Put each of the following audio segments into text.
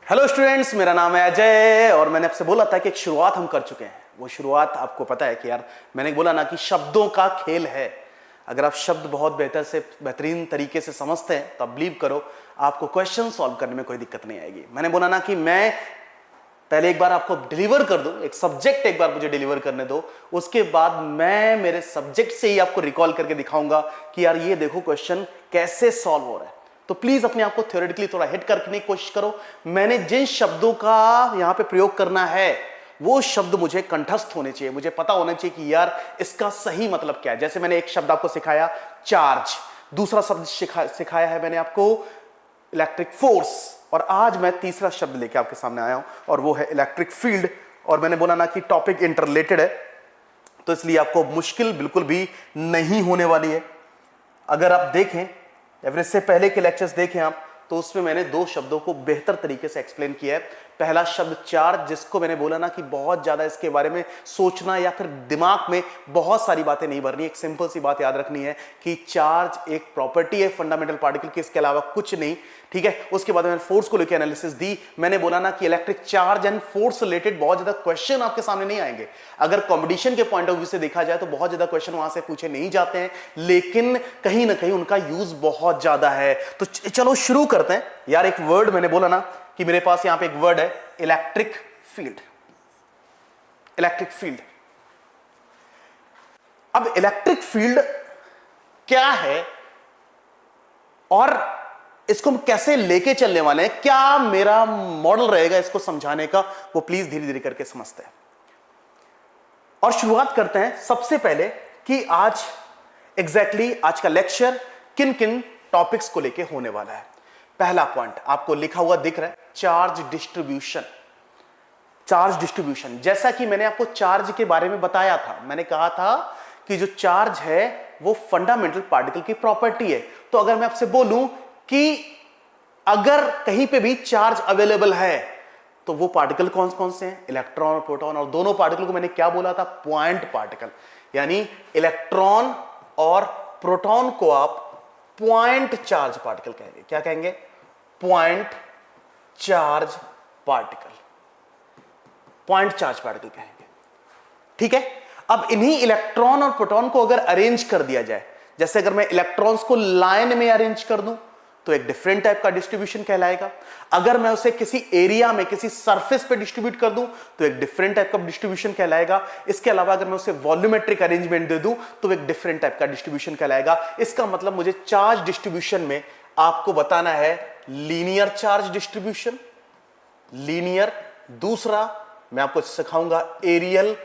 Hello students, मेरा नाम है अजय और मैंने आपसे बोला था कि एक शुरुआत हम कर चुके हैं। वो शुरुआत आपको पता है कि यार मैंने बोला ना कि शब्दों का खेल है। अगर आप शब्द बहुत बेहतरीन तरीके से समझते हैं तो आप बिलीव करो आपको क्वेश्चन सॉल्व करने में कोई दिक्कत नहीं आएगी। मैंने बोला ना कि मैं पहले एक बार आपको डिलीवर कर दूं, एक सब्जेक्ट एक बार मुझे डिलीवर करने दो, उसके बाद मैं मेरे सब्जेक्ट से ही आपको रिकॉल करके दिखाऊंगा कि यार ये देखो क्वेश्चन कैसे सॉल्व हो रहा है। तो प्लीज अपने आप को थ्योरेटिकली थोड़ा हिट करने की कोशिश करो। मैंने जिन शब्दों का यहां पे प्रयोग करना है वो शब्द मुझे कंठस्थ होने चाहिए, मुझे पता होना चाहिए कि यार इसका सही मतलब क्या है। जैसे मैंने एक शब्द आपको सिखाया चार्ज, दूसरा शब्द सिखाया है मैंने आपको इलेक्ट्रिक फोर्स, और आज मैं तीसरा शब्द लेके आपके सामने आया हूं और वो है इलेक्ट्रिक फील्ड। और मैंने बोला ना कि टॉपिक इंटररिलेटेड है तो इसलिए आपको मुश्किल बिल्कुल भी नहीं होने वाली है। अगर आप देखें या फिर इससे पहले के लेक्चर्स देखें आप, तो उसमें मैंने दो शब्दों को बेहतर तरीके से एक्सप्लेन किया है। पहला शब्द चार्ज, जिसको मैंने बोला ना कि बहुत ज्यादा इसके बारे में सोचना या फिर दिमाग में बहुत सारी बातें नहीं भरनी। एक सिंपल सी बात याद रखनी है कि चार्ज एक प्रॉपर्टी है फंडामेंटल पार्टिकल की, इसके अलावा कुछ नहीं। ठीक है, उसके बाद मैंने फोर्स को लेकर एनालिसिस दी। मैंने बोला ना कि electric charge and force related बहुत ज्यादा क्वेश्चन आपके सामने नहीं आएंगे। अगर कॉम्पिटिशन के पॉइंट ऑफ व्यू से देखा जाए तो बहुत ज्यादा क्वेश्चन वहां से पूछे नहीं जाते हैं, लेकिन कहीं ना कहीं उनका यूज बहुत ज्यादा है। तो चलो शुरू करते हैं। यार एक वर्ड मैंने बोला ना कि मेरे पास यहां पे एक वर्ड है इलेक्ट्रिक फील्ड। इलेक्ट्रिक फील्ड, अब इलेक्ट्रिक फील्ड क्या है और इसको हम कैसे लेके चलने वाले हैं, क्या मेरा मॉडल रहेगा इसको समझाने का, वो प्लीज धीरे धीरे करके समझते हैं। और शुरुआत करते हैं सबसे पहले कि आज एग्जैक्टली आज का लेक्चर किन किन टॉपिक्स को लेके होने वाला है। पहला पॉइंट आपको लिखा हुआ दिख रहा है, चार्ज डिस्ट्रीब्यूशन। चार्ज डिस्ट्रीब्यूशन, जैसा कि मैंने आपको चार्ज के बारे में बताया था, मैंने कहा था कि जो चार्ज है वो फंडामेंटल पार्टिकल की प्रॉपर्टी है। तो अगर मैं आपसे बोलूं कि अगर कहीं पे भी चार्ज अवेलेबल है तो वो पार्टिकल कौन कौन से हैं, इलेक्ट्रॉन और प्रोटॉन। और दोनों पार्टिकल को मैंने क्या बोला था, पॉइंट पार्टिकल। यानी इलेक्ट्रॉन और प्रोटॉन को आप पॉइंट चार्ज पार्टिकल कहेंगे। क्या कहेंगे, point charge particle, point charge particle कहेंगे। ठीक है, अब इन्हीं इलेक्ट्रॉन और प्रोटॉन को अगर अरेंज कर दिया जाए, जैसे अगर मैं इलेक्ट्रॉन्स को लाइन में अरेंज कर दूं तो एक डिफरेंट टाइप का डिस्ट्रीब्यूशन कहलाएगा। अगर मैं उसे किसी एरिया में किसी सरफेस पे डिस्ट्रीब्यूट कर दूं तो एक डिफरेंट टाइप का डिस्ट्रीब्यूशन कहलाएगा। इसके अलावा अगर मैं उसे वॉल्यूमेट्रिक अरेंजमेंट दे दूं तो एक डिफरेंट टाइप का डिस्ट्रीब्यूशन कहलाएगा। इसका मतलब मुझे चार्ज डिस्ट्रीब्यूशन में आपको बताना है लीनियर चार्ज डिस्ट्रीब्यूशन, लीनियर। दूसरा मैं आपको सिखाऊंगा एरियल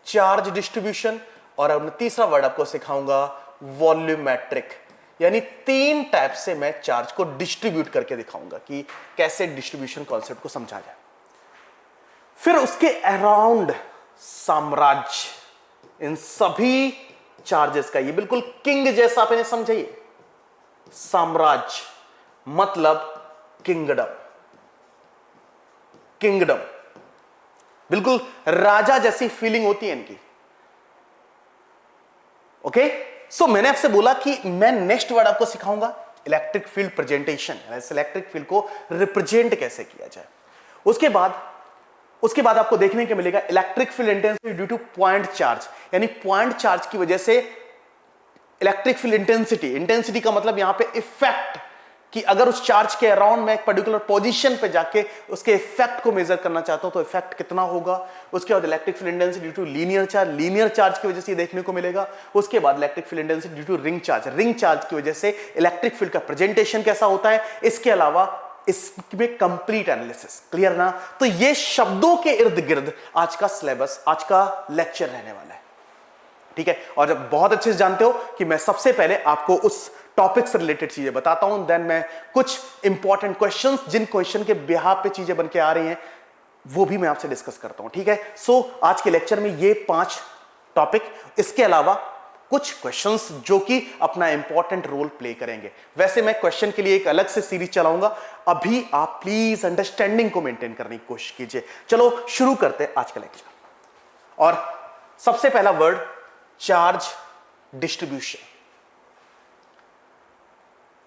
चार्ज डिस्ट्रीब्यूशन, और अब तीसरा वर्ड आपको सिखाऊंगा वॉल्यूमेट्रिक। यानी तीन टाइप से मैं चार्ज को डिस्ट्रीब्यूट करके दिखाऊंगा कि कैसे डिस्ट्रीब्यूशन कॉन्सेप्ट को समझा जाए। फिर उसके अराउंड साम्राज्य, इन सभी चार्जेस का, ये बिल्कुल किंग जैसा आप इन्हें समझिए। साम्राज्य मतलब किंगडम, किंगडम, बिल्कुल राजा जैसी फीलिंग होती है इनकी। ओके, सो मैंने आपसे बोला कि मैं नेक्स्ट वर्ड आपको सिखाऊंगा electric field presentation, electric field को रिप्रेजेंट कैसे किया जाए। उसके बाद आपको देखने को मिलेगा electric field intensity due two point charge. यानी पॉइंट चार्ज की वजह से इलेक्ट्रिक फील्ड इंटेंसिटी, इंटेंसिटी का मतलब यहां पे इफेक्ट, कि अगर उस चार्ज के अराउंड में एक पर्टिकुलर पोजीशन पे जाके उसके इफेक्ट को मेजर करना चाहता हूं तो इफेक्ट कितना होगा। उसके बाद electric field intensity due to linear charge, linear charge की वजह से ये देखने को मिलेगा। उसके बाद electric field intensity due to ring charge, ring charge की वजह से इलेक्ट्रिक फील्ड का प्रेजेंटेशन कैसा होता है। इसके अलावा इसमें कंप्लीट एनालिसिस, क्लियर ना। तो ये शब्दों के इर्द गिर्द आज का सिलेबस, आज का लेक्चर रहने वाला है। ठीक है, और जब बहुत अच्छे से जानते हो कि मैं सबसे पहले आपको उस टॉपिक से रिलेटेड चीजें बताता हूं, देन मैं कुछ इंपॉर्टेंट क्वेश्चंस, जिन क्वेश्चन के बिहाफ पे चीजें बन के आ रही हैं, वो भी मैं आपसे डिस्कस करता हूं। ठीक है, सो आज के लेक्चर में ये 5 टॉपिक, इसके अलावा कुछ क्वेश्चंस जो कि अपना इंपॉर्टेंट रोल प्ले करेंगे। वैसे मैं क्वेश्चन के लिए एक अलग से सीरीज चलाऊंगा, अभी आप प्लीज अंडरस्टैंडिंग को मेंटेन करने की कोशिश कीजिए। चलो शुरू करते हैं आज का लेक्चर। और सबसे पहला वर्ड चार्ज डिस्ट्रीब्यूशन।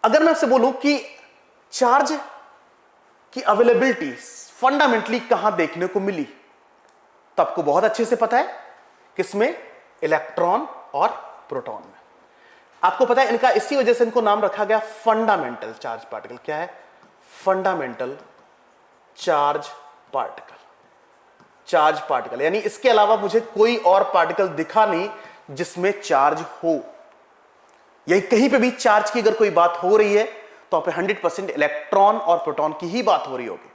अगर मैं आपसे बोलूं कि चार्ज की अवेलेबिलिटी फंडामेंटली कहां देखने को मिली? तो आपको बहुत अच्छे से पता है किसमें, इलेक्ट्रॉन और प्रोटॉन में। आपको पता है इनका इसी वजह से इनको नाम रखा गया फंडामेंटल चार्ज पार्टिकल। क्या है? Fundamental charge particle. Charge particle यानी इसके अलावा मुझे कोई और पार्टिकल दिखा नहीं जिसमें चार्ज हो। यही कहीं पे भी चार्ज की अगर कोई बात हो रही है तो वहां पे 100% इलेक्ट्रॉन और प्रोटॉन की ही बात हो रही होगी।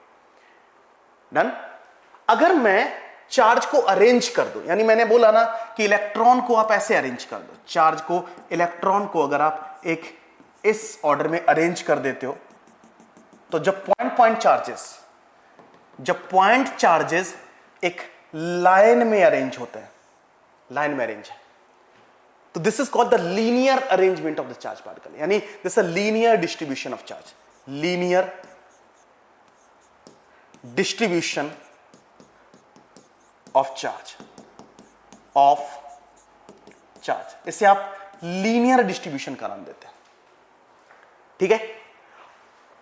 डन। अगर मैं चार्ज को अरेंज कर दूं, यानी मैंने बोला ना कि इलेक्ट्रॉन को आप ऐसे अरेंज कर दो, चार्ज को, इलेक्ट्रॉन को अगर आप एक इस ऑर्डर में अरेंज कर देते हो तो जब पॉइंट चार्जेस एक लाइन में अरेंज होते हैं, लाइन में अरेंज है, तो this is called the linear arrangement of the charge particle, यानी this a linear distribution of charge. Linear distribution of charge, इसे आप लीनियर डिस्ट्रीब्यूशन का नाम देते हैं। ठीक है?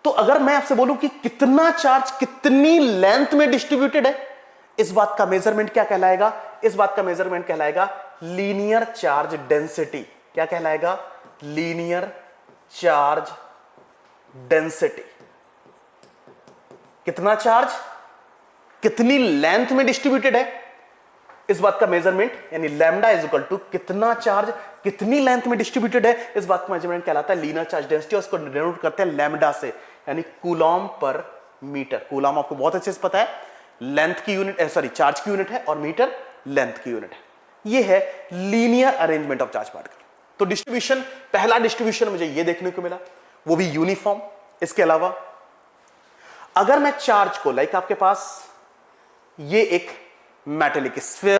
तो अगर मैं आपसे बोलूं कि कितना चार्ज कितनी लेंथ में डिस्ट्रीब्यूटेड है, इस बात का मेजरमेंट क्या कहलाएगा? इस बात का मेजरमेंट कहलाएगा लीनियर चार्ज डेंसिटी। क्या कहलाएगा? Linear charge density. कितना चार्ज कितनी लेंथ में डिस्ट्रीब्यूटेड है, इस बात का मेजरमेंट, यानी लैम्डा इज इक्वल टू कितना चार्ज कितनी लेंथ में डिस्ट्रीब्यूटेड है, इस बात का मेजरमेंट कहलाता है लीनियर चार्ज डेंसिटी। और उसको डिनोट करते हैं लैम्डा से, यानी कूलॉम पर मीटर। कूलॉम आपको बहुत अच्छे से पता है, लेंथ की यूनिट, सॉरी चार्ज की यूनिट है, और मीटर लेंथ की यूनिट है। यह है linear arrangement of charge particle. तो डिस्ट्रीब्यूशन, पहला डिस्ट्रीब्यूशन मुझे यह देखने को मिला, वो भी यूनिफॉर्म। इसके अलावा अगर मैं चार्ज को, लाइक आपके पास ये एक मेटेलिक स्फीयर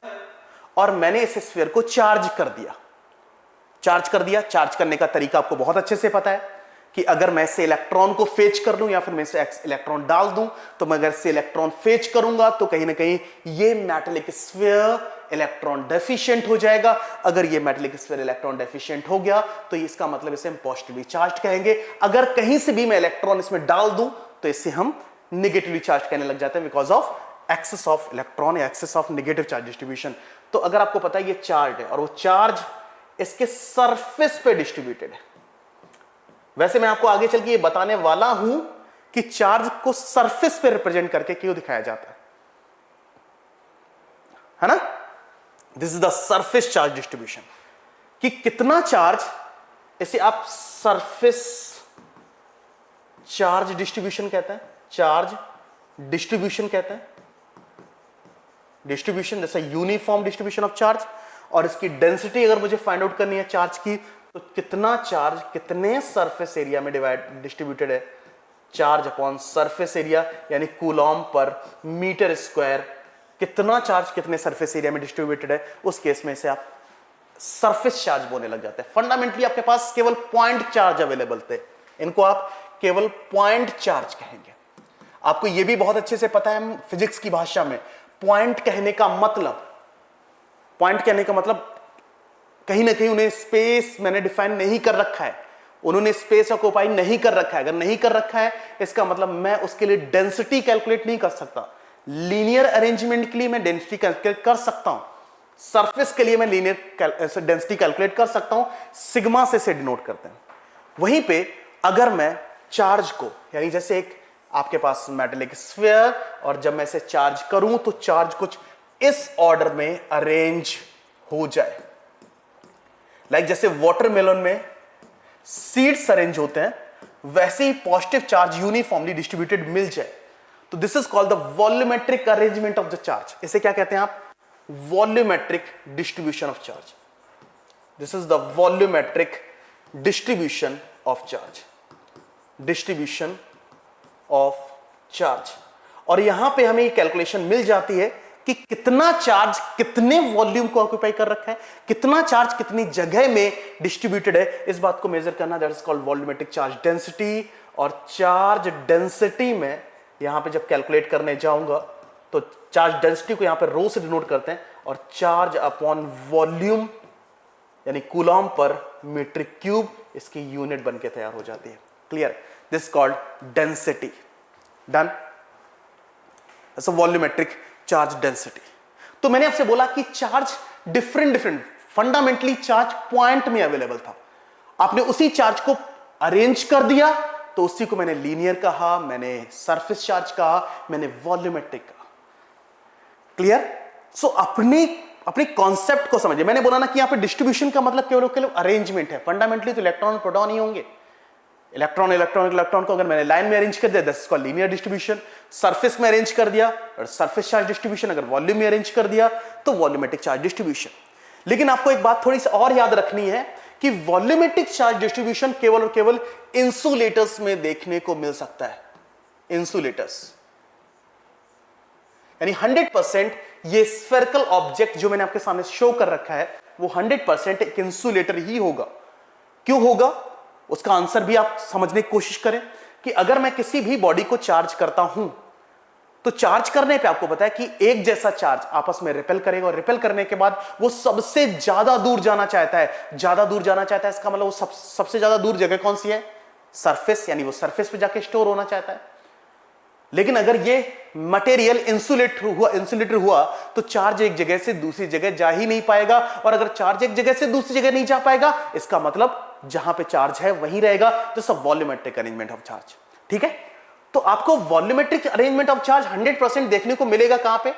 और मैंने इस स्फीयर को चार्ज कर दिया। चार्ज करने का तरीका आपको बहुत अच्छे से पता है कि अगर मैं इससे इलेक्ट्रॉन को फेच कर लूं या फिर मैं इससे इलेक्ट्रॉन डाल दूं, तो मैं अगर इससे इलेक्ट्रॉन फेच करूंगा तो कहीं ना कहीं ये मेटेलिक स्फीयर इलेक्ट्रॉन डेफिशिएंट हो जाएगा। अगर ये मेटेलिक स्फीयर इलेक्ट्रॉन डेफिशिएंट हो गया तो इसका मतलब इसे हम पॉजिटिवली चार्ज कहेंगे। अगर कहीं से भी मैं इलेक्ट्रॉन इसमें डाल दूं तो इसे हम नेगेटिवली चार्ज कहने लग जाते हैं, because of excess of electron या excess of negative charge distribution. तो अगर आपको पता है ये चार्ज है और वो चार्ज इसके सरफेस पे डिस्ट्रीब्यूटेड है। वैसे मैं आपको आगे चल के ये बताने वाला हूं कि चार्ज को सरफेस पे रिप्रेजेंट करके क्यों दिखाया जाता है ना? This is the surface charge distribution, कि कितना चार्ज, इसे आप सरफेस चार्ज डिस्ट्रीब्यूशन कहते हैं, चार्ज डिस्ट्रीब्यूशन कहते हैं। डिस्ट्रीब्यूशन जैसे यूनिफॉर्म डिस्ट्रीब्यूशन ऑफ चार्ज। और इसकी डेंसिटी अगर मुझे फाइंड आउट करनी है चार्ज की, तो कितना चार्ज कितने सरफेस एरिया में डिस्ट्रीब्यूटेड है, चार्ज अपॉन सरफेस एरिया, यानी कूलॉम पर मीटर स्क्वायर, कितना चार्ज कितने सरफेस एरिया में डिस्ट्रीब्यूटेड है, उस केस में इसे आप सरफेस चार्ज बोलने लग जाते हैं। फंडामेंटली आपके पास केवल पॉइंट चार्ज अवेलेबल थे, इनको आप केवल पॉइंट चार्ज कहेंगे। आपको यह भी बहुत अच्छे से पता है फिजिक्स की भाषा में पॉइंट कहने का मतलब कहीं ना कहीं उन्हें स्पेस मैंने डिफाइन नहीं कर रखा है, उन्होंने स्पेस ऑक्यूपाई नहीं कर रखा है। अगर नहीं कर रखा है इसका मतलब मैं उसके लिए डेंसिटी कैलकुलेट नहीं कर सकता। लीनियर अरेंजमेंट के लिए मैं डेंसिटी कैलकुलेट कर सकता हूं, सरफेस के लिए मैं लीनियर डेंसिटी कैलकुलेट कर सकता हूं, सिग्मा से डिनोट करते हैं। वहीं पे अगर मैं चार्ज को, यानी जैसे एक आपके पास मेटेलिक स्फीयर, और जब मैं इसे चार्ज करूं तो चार्ज कुछ इस ऑर्डर में अरेंज हो जाए, लाइक जैसे वाटरमेलन में सीड्स अरेंज होते हैं, वैसे ही पॉजिटिव चार्ज यूनिफॉर्मली डिस्ट्रीब्यूटेड मिल जाए, तो this is called the volumetric arrangement of the charge. इसे क्या कहते हैं आप? Volumetric distribution of charge. This is the volumetric distribution of charge, distribution of charge. और यहां पे हमें कैलकुलेशन मिल जाती है कि कितना चार्ज कितने वॉल्यूम को ऑक्यूपाई कर रखा है, कितना चार्ज कितनी जगह में डिस्ट्रीब्यूटेड है, इस बात को मेजर करना, that is called volumetric charge density. और चार्ज डेंसिटी में यहां पे जब कैलकुलेट करने जाऊंगा तो चार्ज डेंसिटी को यहां पे रो से डिनोट करते हैं, और चार्ज अपॉन वॉल्यूम यानी कूलॉम पर मीटर क्यूब इसकी यूनिट बनके तैयार हो जाती है। Clear? This called density. Done. ऐसा वॉल्यूमेट्रिक चार्ज डेंसिटी। तो मैंने आपसे बोला कि charge different fundamentally charge point में अवेलेबल था, आपने उसी चार्ज को अरेंज कर दिया, तो उसी को मैंने लीनियर कहा, मैंने सरफेस चार्ज कहा, मैंने वॉल्यूमेट्रिक कहा। क्लियर? सो अपने कॉन्सेप्ट को समझिए। मैंने बोला ना कि यहां पे डिस्ट्रीब्यूशन का मतलब केवल अरेंजमेंट है। फंडामेंटली तो इलेक्ट्रॉन प्रोटॉन ही होंगे। इलेक्ट्रॉन को अगर मैंने लाइन में अरेंज कर दिया, that's called linear distribution. Surface में अरेंज कर दिया और सरफेस चार्ज डिस्ट्रीब्यूशन। अगर वॉल्यूम में अरेंज कर दिया तो वॉल्यूमेट्रिक चार्ज डिस्ट्रीब्यूशन। लेकिन आपको एक बात थोड़ी सी और याद रखनी है कि वॉल्यूमेट्रिक चार्ज डिस्ट्रीब्यूशन केवल और केवल इंसुलेटर्स में देखने को मिल सकता है। इंसुलेटर्स यानी 100% ये स्फेरिकल ऑब्जेक्ट जो मैंने आपके सामने शो कर रखा है वो 100% एक इंसुलेटर ही होगा। क्यों होगा? उसका आंसर भी आप समझने की कोशिश करें कि अगर मैं किसी भी बॉडी को चार्ज करता हूं तो चार्ज करने पे आपको पता है कि एक जैसा चार्ज आपस में रिपेल करेगा, और रिपेल करने के बाद वो सबसे ज्यादा दूर जाना चाहता है। ज्यादा दूर जाना चाहता है इसका मतलब वो सबसे ज्यादा दूर जगह कौन सी है? सरफेस, यानी वो सरफेस पे जाके स्टोर होना चाहता है। लेकिन अगर ये मटेरियल इंसुलेटर हुआ तो चार्ज एक जगह से दूसरी जगह जा ही नहीं पाएगा, और अगर चार्ज एक जगह से दूसरी जगह नहीं जा पाएगा इसका मतलब जहां पे चार्ज है वहीं रहेगा। जैसा वॉल्यूमेट्रिक अरेंजमेंट ऑफ चार्ज। ठीक है, तो आपको वॉल्यूमेट्रिक अरेंजमेंट ऑफ चार्ज 100% देखने को मिलेगा कहां पे?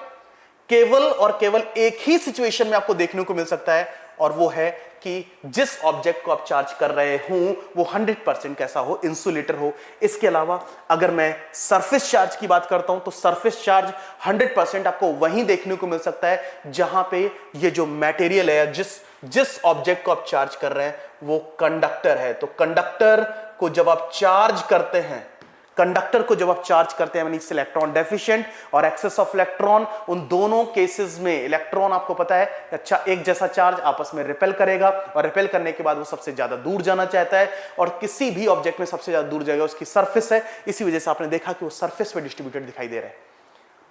केवल और केवल एक ही सिचुएशन में आपको देखने को मिल सकता है, और वो है कि जिस ऑब्जेक्ट को आप चार्ज कर रहे हो वो 100% कैसा हो? इंसुलेटर हो। इसके अलावा अगर मैं सरफेस चार्ज की बात करता हूं तो सरफेस चार्ज 100% आपको वहीं देखने को मिल सकता है जहां पे ये जो मटेरियल है, जिस ऑब्जेक्ट को आप चार्ज कर रहे हैं वो कंडक्टर है। तो कंडक्टर को जब आप चार्ज करते हैं, यानी इलेक्ट्रॉन डेफिशिएंट और एक्सेस ऑफ इलेक्ट्रॉन, उन दोनों केसेस में इलेक्ट्रॉन आपको पता है अच्छा एक जैसा चार्ज आपस में रिपेल करेगा, और रिपेल करने के बाद वो सबसे ज्यादा दूर जाना चाहता है, और किसी भी ऑब्जेक्ट में सबसे ज्यादा दूर जाएगा उसकी सरफेस है। इसी वजह से आपने देखा कि वो सरफेस पे डिस्ट्रीब्यूटेड दिखाई दे रहा है।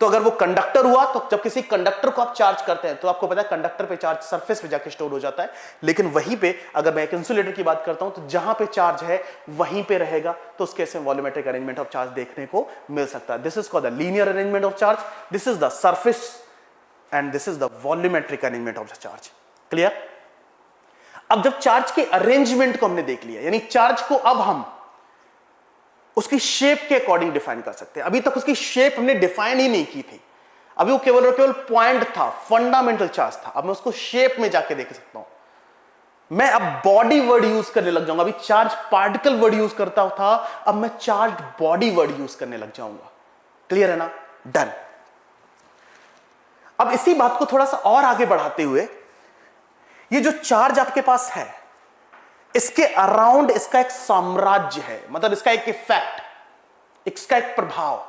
तो अगर वो कंडक्टर हुआ तो जब किसी कंडक्टर को आप चार्ज करते हैं तो आपको पता है कंडक्टर पे चार्ज सरफेस पे जाके स्टोर हो जाता है। लेकिन वहीं पे अगर मैं एक इंसुलेटर की बात करता हूं तो जहां पे चार्ज है वहीं पे रहेगा, तो उस केस में वॉल्यूमेट्रिक अरेंजमेंट ऑफ चार्ज देखने को मिल सकता है। This is called the linear arrangement of charge, this is the surface and this is the volumetric arrangement of the charge. Clear? अब जब चार्ज के अरेंजमेंट को हमने देख लिया, यानी चार्ज को अब हम उसकी शेप के अकॉर्डिंग डिफाइन कर सकते हैं। अभी तक उसकी शेप हमने डिफाइन ही नहीं की थी, अभी वो केवल और केवल पॉइंट था, फंडामेंटल चार्ज था। अब मैं उसको शेप में जाके देख सकता हूं। मैं अब बॉडी वर्ड यूज करने लग जाऊंगा। अभी चार्ज पार्टिकल वर्ड यूज करता था, अब मैं चार्ज बॉडी वर्ड यूज करने लग जाऊंगा। क्लियर है ना? डन। अब इसी बात को थोड़ा सा और आगे बढ़ाते हुए, ये जो चार्ज आपके पास है इसके अराउंड इसका एक साम्राज्य है, मतलब इसका एक इफेक्ट, इसका एक प्रभाव।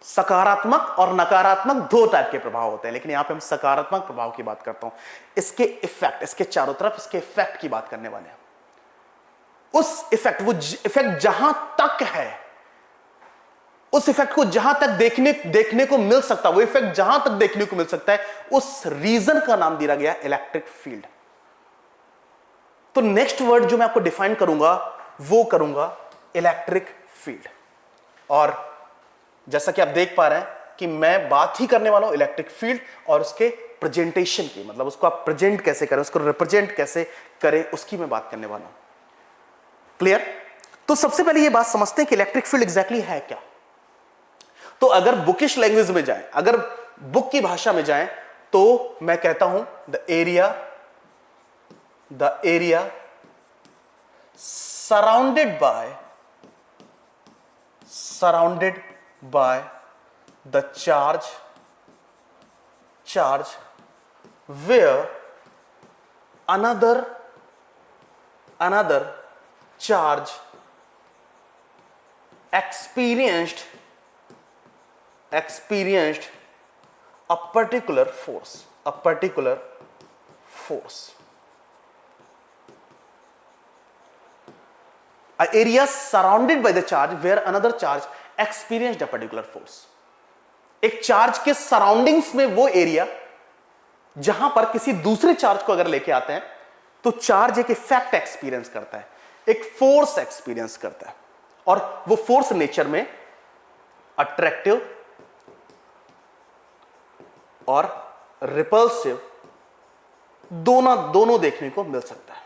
सकारात्मक और नकारात्मक दो टाइप के प्रभाव होते हैं, लेकिन यहां पे हम सकारात्मक प्रभाव की बात करता हूं। इसके इफेक्ट, इसके चारों तरफ इसके इफेक्ट की बात करने वाले हैं। उस इफेक्ट, वो इफेक्ट जहां तक है, उस इफेक्ट को जहां तक देखने को मिल सकता है, वो इफेक्ट जहां तक देखने को मिल सकता है, उस रीजन का नाम दिया गया इलेक्ट्रिक फील्ड। तो नेक्स्ट वर्ड जो मैं आपको डिफाइन करूंगा वो करूंगा इलेक्ट्रिक फील्ड। और जैसा कि आप देख पा रहे हैं कि मैं बात ही करने वाला हूं इलेक्ट्रिक फील्ड और उसके प्रेजेंटेशन की, मतलब उसको आप प्रेजेंट कैसे करें, उसको रिप्रेजेंट कैसे करें, उसकी मैं बात करने वाला हूं। क्लियर? तो सबसे पहले ये बात समझते हैं कि इलेक्ट्रिक फील्ड एग्जैक्टली है क्या। तो अगर बुकिश लैंग्वेज में जाएं, अगर बुक की भाषा में जाएं, तो मैं कहता हूं the area surrounded by the charge where another charge experienced a particular force. An area surrounded by the charge where another charge experienced a particular force. एक चार्ज के सराउंडिंग्स में वो एरिया जहां पर किसी दूसरे चार्ज को अगर लेके आते हैं तो चार्ज एक इफेक्ट एक्सपीरियंस करता है, एक फोर्स एक्सपीरियंस करता है, और वो फोर्स नेचर में अट्रैक्टिव और रिपल्सिव दोनों देखने को मिल सकता है।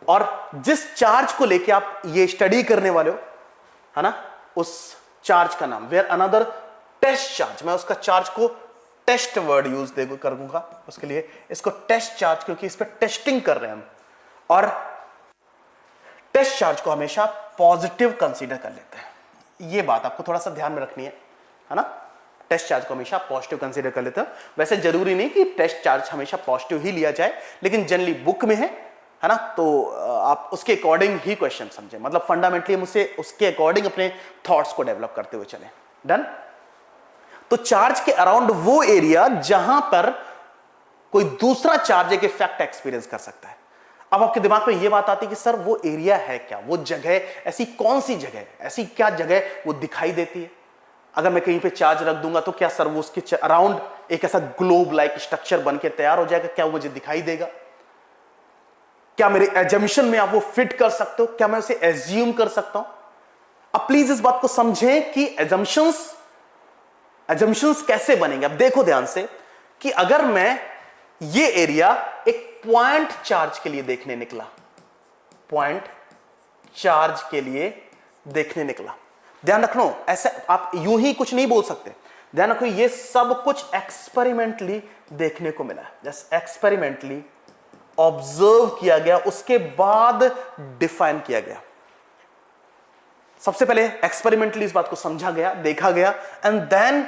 और जिस चार्ज को लेके आप ये स्टडी करने वाले हो, है ना, उस चार्ज का नाम वेयर अनदर टेस्ट चार्ज, मैं उसका चार्ज को टेस्ट वर्ड यूज करूंगा उसके लिए, इसको टेस्ट चार्ज, क्योंकि इस पर टेस्टिंग कर रहे हैं हम, और टेस्ट चार्ज को हमेशा पॉजिटिव कंसीडर कर लेते हैं। ये बात आपको थोड़ा सा ध्यान में रखनी है ना, टेस्ट चार्ज को हमेशा पॉजिटिव कंसीडर कर लेते हैं। वैसे जरूरी नहीं कि टेस्ट चार्ज हमेशा पॉजिटिव ही लिया जाए, लेकिन जनरली बुक में है ना, तो आप उसके अकॉर्डिंग ही क्वेश्चन समझें, मतलब फंडामेंटली हम उसे उसके अकॉर्डिंग अपने थॉट्स को डेवलप करते हुए चलें। डन। तो चार्ज के अराउंड वो एरिया जहां पर कोई दूसरा चार्ज एक इफेक्ट एक्सपीरियंस कर सकता है। अब आपके दिमाग में ये बात आती है कि सर वो एरिया है क्या, वो जगह ऐसी कौन सी जगह है, ऐसी क्या जगह वो दिखाई देती है। अगर मैं कहीं पे चार्ज रख दूंगा तो क्या सर वो उसके अराउंड एक ऐसा ग्लोब लाइक स्ट्रक्चर बन के तैयार हो जाएगा, क्या वो मुझे दिखाई देगा? क्या मेरे एजम्पशन में आप वो फिट कर सकते हो? क्या मैं उसे एज्यूम कर सकता हूं? अब प्लीज इस बात को समझें कि एजम्पशंस कैसे बनेंगे। अब देखो ध्यान से कि अगर मैं ये एरिया एक पॉइंट चार्ज के लिए देखने निकला, पॉइंट चार्ज के लिए देखने निकला, ध्यान रखना ऐसा आप यूं ही कुछ नहीं बोल सकते, ध्यान रखो ये सब कुछ एक्सपेरिमेंटली देखने को मिला है, जस्ट एक्सपेरिमेंटली ऑब्जर्व किया गया, उसके बाद डिफाइन किया गया। सबसे पहले एक्सपेरिमेंटली इस बात को समझा गया, देखा गया, एंड देन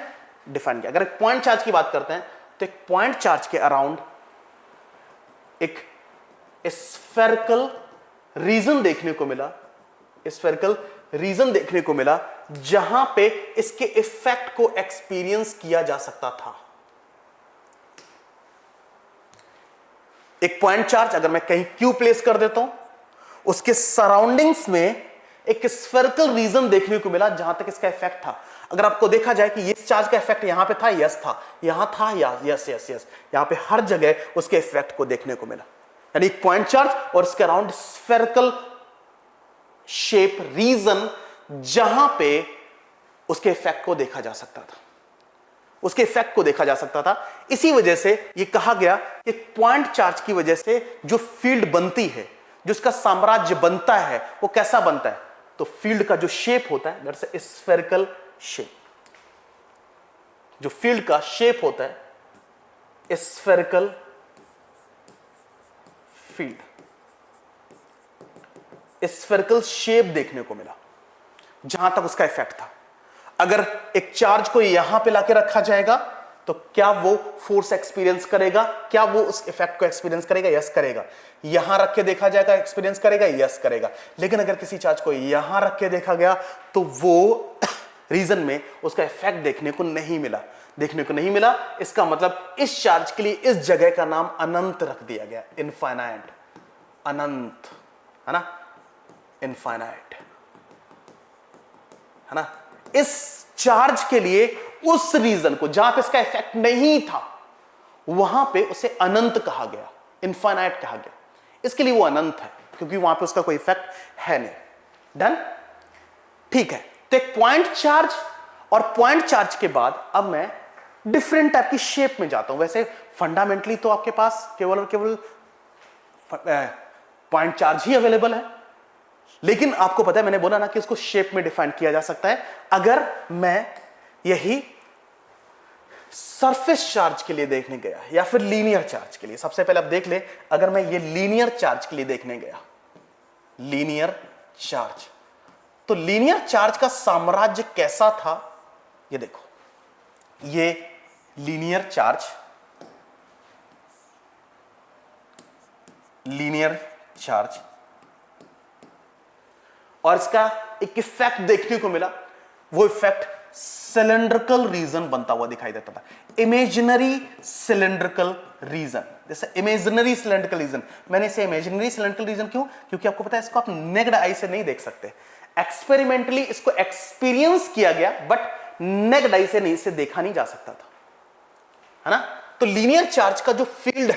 डिफाइन किया। अगर एक पॉइंट चार्ज की बात करते हैं तो एक पॉइंट चार्ज के अराउंड एक स्फेरिकल रीजन देखने को मिला, स्फेरिकल रीजन देखने को मिला जहां पे इसके इफेक्ट को एक्सपीरियंस किया जा सकता था। एक पॉइंट चार्ज अगर मैं कहीं क्यू प्लेस कर देता हूं, उसके सराउंडिंग्स में एक स्फेरिकल रीजन देखने को मिला जहां तक इसका इफेक्ट था। अगर आपको देखा जाए कि ये चार्ज का इफेक्ट यहां पे था, यस था, यहां था, यस यस यस, यहां पे हर जगह उसके इफेक्ट को देखने को मिला। यानी एक पॉइंट चार्ज और इसके अराउंड स्फेरिकल शेप रीजन जहां पे उसके इफेक्ट को देखा जा सकता था, उसके इफेक्ट को देखा जा सकता था। इसी वजह से यह कहा गया कि पॉइंट चार्ज की वजह से जो फील्ड बनती है, जो उसका साम्राज्य बनता है, वो कैसा बनता है? तो फील्ड का जो शेप होता है दैट्स अ स्फेरिकल शेप। जो फील्ड का शेप होता है स्फेरिकल फील्ड, स्फेरिकल शेप देखने को मिला जहां तक उसका इफेक्ट था। अगर एक चार्ज को यहां पे लाके रखा जाएगा तो क्या वो फोर्स एक्सपीरियंस करेगा? क्या वो उस इफेक्ट को एक्सपीरियंस करेगा? यस करेगा। यहां रख के देखा जाएगा, एक्सपीरियंस करेगा? यस करेगा। लेकिन अगर किसी चार्ज को यहां रख के देखा गया तो वो रीजन में उसका इफेक्ट देखने को नहीं मिला। इसका मतलब इस चार्ज के लिए इस जगह का नाम अनंत रख दिया गया, इनफाइनाइट, अनंत, है ना, इनफाइनाइट, है ना। इस चार्ज के लिए उस रीजन को जहां पे इसका इफेक्ट नहीं था वहां पे उसे अनंत कहा गया, इनफाइनाइट कहा गया। इसके लिए वो अनंत है क्योंकि वहां पे उसका कोई इफेक्ट है नहीं। डन, ठीक है। तो एक पॉइंट चार्ज और पॉइंट चार्ज के बाद अब मैं डिफरेंट टाइप की शेप में जाता हूं। वैसे फंडामेंटली तो आपके पास केवल और केवल पॉइंट चार्ज ही अवेलेबल है, लेकिन आपको पता है मैंने बोला ना कि इसको शेप में डिफाइन किया जा सकता है। अगर मैं यही सरफेस चार्ज के लिए देखने गया या फिर लीनियर चार्ज के लिए, सबसे पहले आप देख ले, अगर मैं ये लीनियर चार्ज के लिए देखने गया, लीनियर चार्ज, तो लीनियर चार्ज का साम्राज्य कैसा था ये देखो। ये लीनियर चार्ज, लीनियर चार्ज, और इसका एक इफेक्ट देखने को मिला। वो इफेक्ट सिलेंड्रिकल रीजन बनता हुआ दिखाई देता था, इमेजिनरी सिलेंड्रिकल रीजन। जैसे इमेजिनरी सिलेंड्रिकल रीजन, मैंने इसे इमेजिनरी सिलेंड्रिकल रीजन क्यों? क्योंकि आपको पता है इसको आप नेक्ड आई से नहीं देख सकते, एक्सपेरिमेंटली इसको एक्सपीरियंस किया गया, बट नेक्ड आई से नहीं, इसे देखा नहीं जा सकता था, है ना। तो लीनियर चार्ज का जो फील्ड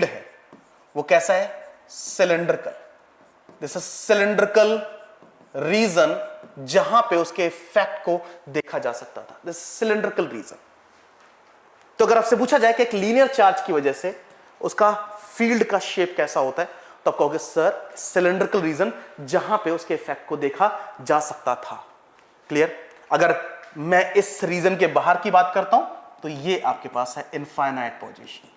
है वो कैसा है? Cylindrical. This is cylindrical region जहां पे उसके इफेक्ट को देखा जा सकता था, दिस सिलेंड्रिकल रीजन। तो अगर आपसे पूछा जाए कि एक लीनियर चार्ज की वजह से उसका फील्ड का शेप कैसा होता है, तो आप कहोगे सर सिलेंड्रिकल रीजन, जहां पे उसके इफेक्ट को देखा जा सकता था। क्लियर? अगर मैं इस रीजन के बाहर की बात करता हूं तो ये आपके पास है इनफाइनाइट पोजीशन,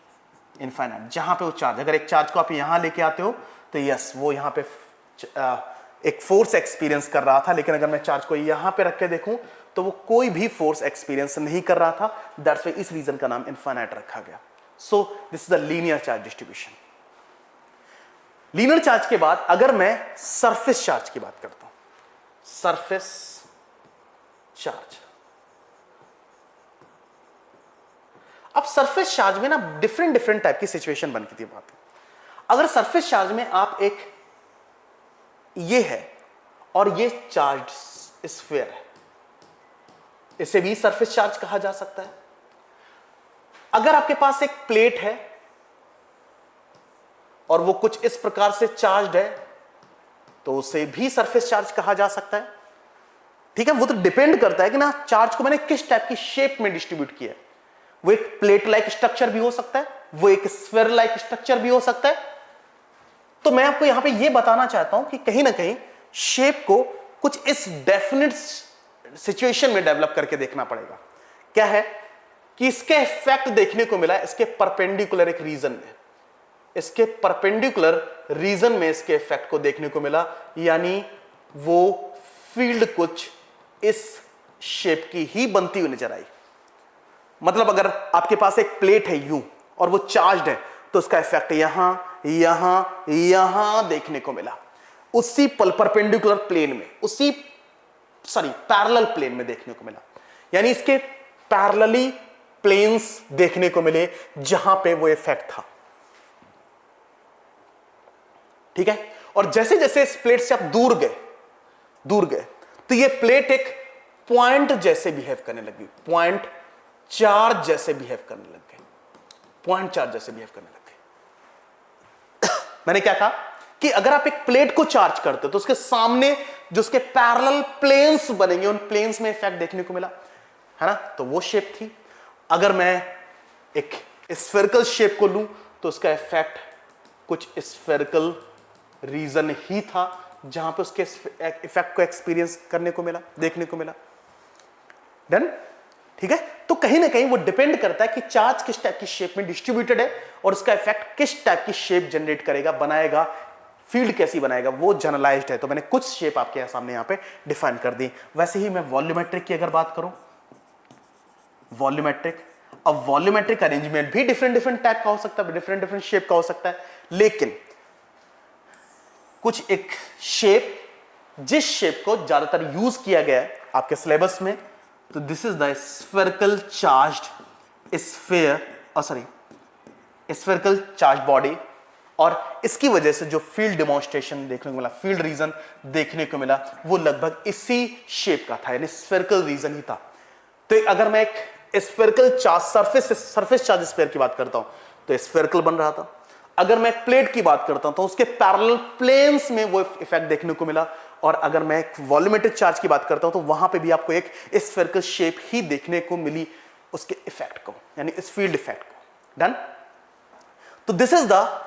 इनफाइनाइट, जहां पे वो चार्ज, अगर एक चार्ज को आप यहां लेके आते हो तो यस वो यहां पे एक फोर्स एक्सपीरियंस कर रहा था, लेकिन अगर मैं चार्ज को यहां पे रख के देखूं तो वो कोई भी फोर्स एक्सपीरियंस नहीं कर रहा था। दैट्स व्हाई इस रीजन का नाम इनफाइनाइट रखा गया। So this is the linear charge distribution. Linear charge के बाद अगर मैं सरफेस चार्ज की बात करता हूं, सरफेस चार्ज, अब सरफेस चार्ज में ना डिफरेंट टाइप की सिचुएशन बनती थी बात। अगर सरफेस चार्ज में आप एक ये है और ये चार्ज स्फीयर है, इसे भी सरफेस चार्ज कहा जा सकता है। अगर आपके पास एक प्लेट है और वो कुछ इस प्रकार से चार्ज्ड है तो उसे भी सरफेस चार्ज कहा जा सकता है। ठीक है, वो तो डिपेंड करता है कि ना चार्ज को मैंने किस टाइप की शेप में डिस्ट्रीब्यूट किया है। वो एक प्लेट लाइक स्ट्रक्चर भी हो सकता है, वो एक स्फीयर लाइक स्ट्रक्चर भी हो सकता है। तो मैं आपको यहां पे ये बताना चाहता हूं कि कहीं ना कहीं शेप को कुछ इस डेफिनेट सिचुएशन में डेवलप करके देखना पड़ेगा। क्या है कि इसके इफेक्ट देखने को मिला इसके परपेंडिकुलर एक रीजन में, इसके परपेंडिकुलर रीजन में इसके इफेक्ट को देखने को मिला, यानी वो फील्ड कुछ इस शेप की ही बनती हुई नजर आई। मतलब अगर आपके पास एक प्लेट है यूं और वो चार्ज्ड है तो उसका इफेक्ट यहां यहां यहां देखने को मिला, उसी परपेंडिकुलर प्लेन में, उसी पैरेलल प्लेन में देखने को मिला। यानी इसके पैरेलली प्लेन्स देखने को मिले जहां पे वो इफेक्ट था। ठीक है, और जैसे जैसे इस प्लेट से आप दूर गए तो ये प्लेट एक पॉइंट जैसे बिहेव करने लगी, पॉइंट चार्ज जैसे बिहेव करने लग गए, पॉइंट चार्ज जैसे बिहेव करने लग गए। मैंने क्या कहा कि अगर आप एक प्लेट को चार्ज करते हो तो उसके सामने जो उसके पैरेलल प्लेन्स बनेंगे, उन प्लेन्स में इफेक्ट देखने को मिला, है ना, तो वो शेप थी। अगर मैं एक स्फेरिकल शेप को लूं तो उसका इफेक्ट कुछ स्फेरिकल रीजन ही था जहां पे उसके इफेक्ट को एक्सपीरियंस करने को मिला, देखने को मिला। डन? ठीक है, तो कहीं ना कहीं वो डिपेंड करता है कि चार्ज किस टाइप की शेप में डिस्ट्रीब्यूटेड है और उसका इफेक्ट किस टाइप की शेप जनरेट करेगा, बनाएगा, फील्ड कैसी बनाएगा, वो जनरलाइज्ड है। तो मैंने कुछ शेप आपके सामने यहां पे डिफाइन कर दी। वैसे ही मैं वॉल्यूमेट्रिक की अगर बात करूं, वॉल्यूमेट्रिक, अब वॉल्यूमेट्रिक अरेंजमेंट भी डिफरेंट टाइप का हो सकता है, डिफरेंट शेप का हो सकता है, लेकिन कुछ एक शेप, जिस शेप को ज्यादातर यूज किया गया है आपके सिलेबस में, तो this is the spherical charged spherical charge body, और इसकी वजह से जो फील्ड डेमोन्स्ट्रेशन देखने को मिला, फील्ड रीजन देखने को मिला, वो लगभग इसी शेप का था, यानी स्फेरिकल रीजन ही था। तो अगर मैं एक spherical charge surface charge sphere की बात करता हूं तो स्फेरिकल बन रहा था। अगर मैं प्लेट की बात करता हूं तो उसके पैरेलल प्लेन्स में वो इफेक्ट देखने को मिला, और अगर मैं एक वॉल्यूमेट्रिक चार्ज की बात करता हूं तो वहां पे भी आपको एक स्फेरिकल शेप ही देखने को मिली उसके इफेक्ट को, यानी इस फील्ड इफेक्ट को। डन? तो this is the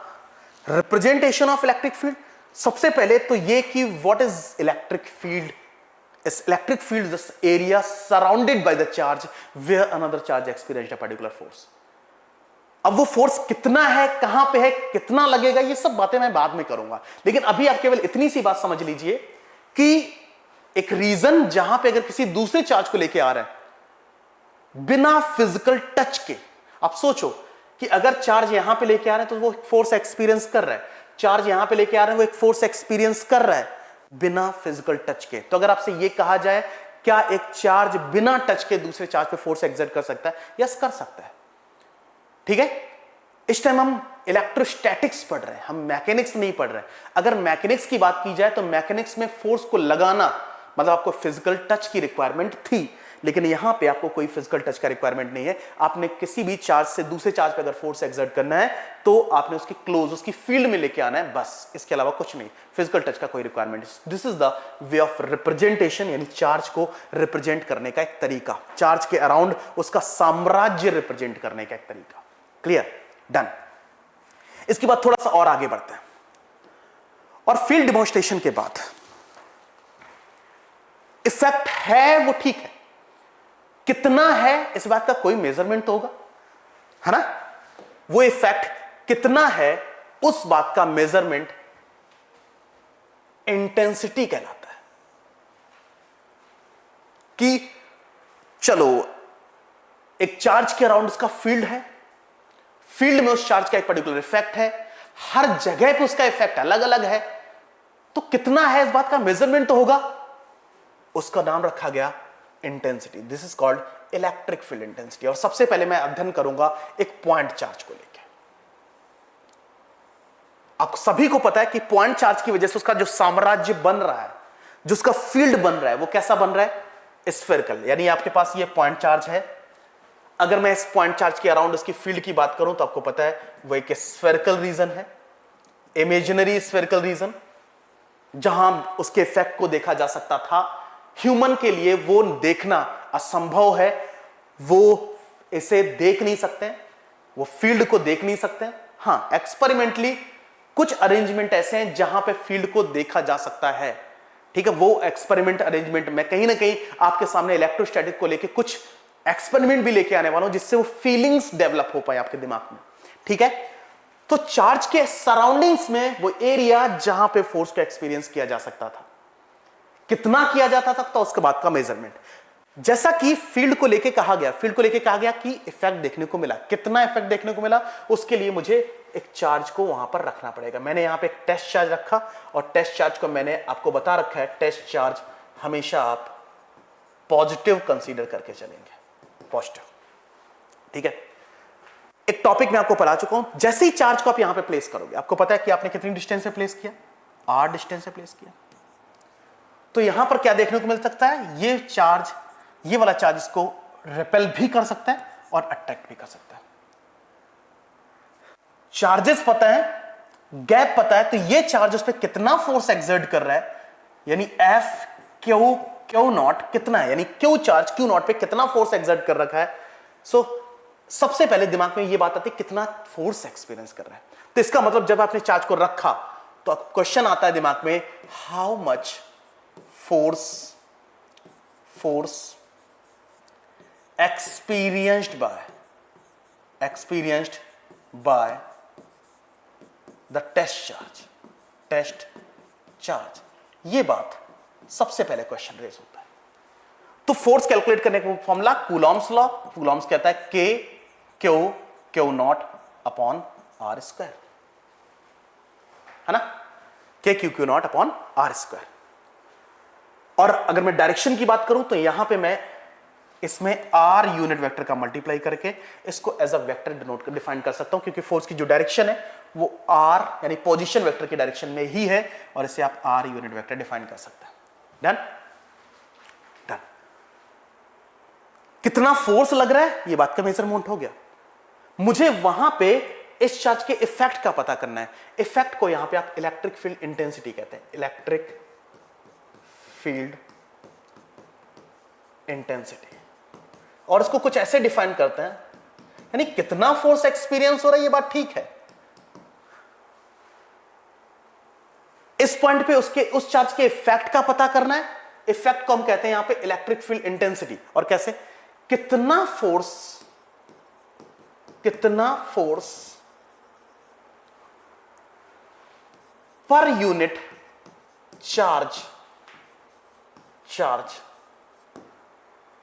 representation of electric field. सबसे पहले तो ये कि what is electric field? Electric field is the area surrounded by the charge where another charge experienced a particular force. अब वो फोर्स कितना है, कहां पे है, कितना लगेगा, ये सब बातें मैं बाद में करूंगा, लेकिन अभी आप केवल इतनी सी बात समझ लीजिए कि एक रीजन जहां पे अगर किसी दूसरे चार्ज को लेके आ रहा है बिना फिजिकल टच के, आप सोचो कि अगर चार्ज यहां पे लेके आ रहे हैं तो वो फोर्स एक्सपीरियंस कर रहा है, चार्ज यहां पे लेके आ रहे हैं वो एक फोर्स एक्सपीरियंस कर रहा है बिना फिजिकल टच के। तो अगर आपसे ये कहा जाए क्या एक चार्ज बिना टच के दूसरे चार्ज पे फोर्स एक्सर्ट कर सकता है? यस, कर सकता है। ठीक है, इस टाइम हम इलेक्ट्रोस्टैटिक्स पढ़ रहे हैं, हम मैकेनिक्स नहीं पढ़ रहे हैं। अगर मैकेनिक्स की बात की जाए तो मैकेनिक्स में फोर्स को लगाना मतलब आपको फिजिकल टच की रिक्वायरमेंट थी, लेकिन यहां पे आपको कोई फिजिकल टच का रिक्वायरमेंट नहीं है। आपने किसी भी चार्ज से दूसरे चार्ज पे अगर फोर्स एक्सर्ट करना है तो आपने उसकी क्लोज, उसकी फील्ड में लेके आना है, बस, इसके अलावा कुछ नहीं। फिजिकल टच का कोई requirement. This is the way of representation, यानी चार्ज को रिप्रेजेंट करने का एक तरीका, चार्ज के अराउंड उसका साम्राज्य रिप्रेजेंट करने का एक तरीका। क्लियर? डन। इसके बाद थोड़ा सा और आगे बढ़ते हैं, और फील्ड डेमोंस्ट्रेशन के बाद इफेक्ट है वो ठीक है, कितना है इस बात का कोई मेजरमेंट तो होगा, है ना? वो इफेक्ट कितना है उस बात का मेजरमेंट इंटेंसिटी कहलाता है। कि चलो एक चार्ज के अराउंड उसका फील्ड है, फील्ड में उस चार्ज का एक पर्टिकुलर इफेक्ट है, हर जगह पे उसका इफेक्ट अलग अलग है, तो कितना है इस बात का मेजरमेंट तो होगा, उसका नाम रखा गया intensity. This is called electric field intensity. और सबसे पहले मैं अध्ययन करूंगा एक पॉइंट चार्ज को लेकर। आप सभी को पता है कि पॉइंट चार्ज की वजह से उसका जो साम्राज्य बन रहा है, जो उसका फील्ड बन रहा है, वो कैसा बन रहा है? स्फेरिकल। यानी आपके पास ये पॉइंट चार्ज है, अगर मैं इस पॉइंट चार्ज के अराउंड उसकी फील्ड की बात करूं तो आपको पता है वो एक स्फेरिकल रीजन है, इमेजिनरी स्फेरिकल रीजन, जहां उसके इफेक्ट को देखा जा सकता था। ह्यूमन के लिए वो देखना असंभव है, वो इसे देख नहीं सकते, वो फील्ड को देख नहीं सकते। हां, एक्सपेरिमेंटली कुछ अरेंजमेंट ऐसे हैं जहां पे फील्ड को देखा जा सकता है, ठीक है? वो एक्सपेरिमेंट अरेंजमेंट में कहीं ना कहीं आपके सामने इलेक्ट्रोस्टैटिक को लेके कुछ एक्सपेरिमेंट भी लेके आने वाला हूं, जिससे वो फीलिंग्स डेवलप हो पाए आपके दिमाग में, ठीक है? तो चार्ज के सराउंडिंग्स में वो एरिया जहां पे फोर्स का एक्सपीरियंस किया जा सकता था, कितना किया जाता था, तो उसके बाद का मेजरमेंट। जैसा कि फील्ड को लेके कहा गया, फील्ड को लेके कहा गया कि इफेक्ट देखने को मिला, कितना इफेक्ट देखने को मिला, उसके लिए मुझे एक चार्ज को वहां पर रखना पड़ेगा। मैंने यहां पे एक टेस्ट चार्ज रखा, और टेस्ट चार्ज को मैंने आपको बता रखा है, टेस्ट चार्ज हमेशा आप पॉजिटिव कंसीडर करके चलेंगे, पॉजिटिव, ठीक है? एक टॉपिक मैं आपको पढ़ा चुका हूं। जैसे ही चार्ज को आप यहां पे प्लेस करोगे, आपको पता है कि आपने कितनी डिस्टेंस से प्लेस किया? r डिस्टेंस से प्लेस किया। तो यहां पर क्या देखने को मिल सकता है? ये चार्ज, ये वाला चार्ज इसको रिपेल भी कर सकता है और अट्रैक्ट भी कर सकता है। चार्जेस पता है, गैप पता है, तो ये चार्ज उस पर कितना फोर्स एक्सर्ट कर रहा है, यानी एफ क्यू नॉट कितना है, यानी क्यू चार्ज क्यू नॉट पे कितना फोर्स एक्सर्ट कर रखा है। सो सबसे पहले दिमाग में ये बात आती है कितना फोर्स एक्सपीरियंस कर रहा है। तो इसका मतलब जब आपने चार्ज को रखा तो क्वेश्चन आता है दिमाग में, how much force experienced by the test charge। ये बात सबसे पहले क्वेश्चन रेज होता है। तो फोर्स कैलकुलेट करने का फॉर्मूला कूलॉम्स लॉ। कूलॉम्स कहता है K Q naught upon are square, है ना? K Q naught upon are square. और अगर मैं डायरेक्शन की बात करूं तो यहां पे मैं इसमें आर यूनिट वेक्टर का मल्टीप्लाई करके इसको एज अ वेक्टर डिफाइन कर सकता हूं, क्योंकि फोर्स की जो डायरेक्शन है वो आर यानी पोजीशन वेक्टर की डायरेक्शन में ही है, और इसे आप आर यूनिट वेक्टर डिफाइन कर सकते हैं। डन। कितना फोर्स लग रहा है, ये बात का मेजरमेंट हो गया। मुझे वहां पे इस चार्ज के इफेक्ट का पता करना है। इफेक्ट को यहां पे आप इलेक्ट्रिक फील्ड इंटेंसिटी कहते हैं, इलेक्ट्रिक फील्ड इंटेंसिटी। और इसको कुछ ऐसे डिफाइन करते हैं, यानी कितना फोर्स एक्सपीरियंस हो रहा है, ये बात ठीक है। इस पॉइंट पे उस चार्ज के इफेक्ट का पता करना है। इफेक्ट को हम कहते हैं यहां पे इलेक्ट्रिक फील्ड इंटेंसिटी। और कैसे? कितना फोर्स पर यूनिट चार्ज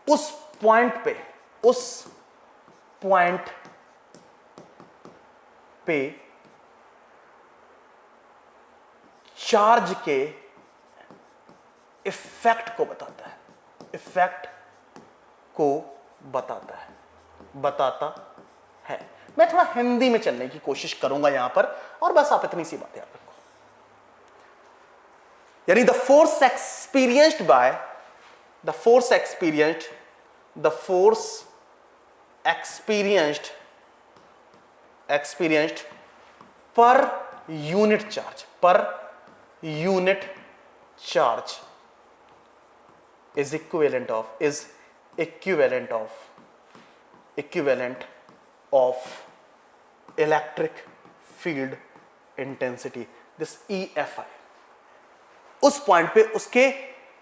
उस पॉइंट पे चार्ज के इफेक्ट को बताता है, बताता है। मैं थोड़ा हिंदी में चलने की कोशिश करूंगा यहां पर, और बस आप इतनी सी बात याद रखो, यानी the force experienced the force experienced per unit charge is equivalent of electric field intensity, this EFI उस पॉइंट पे उसके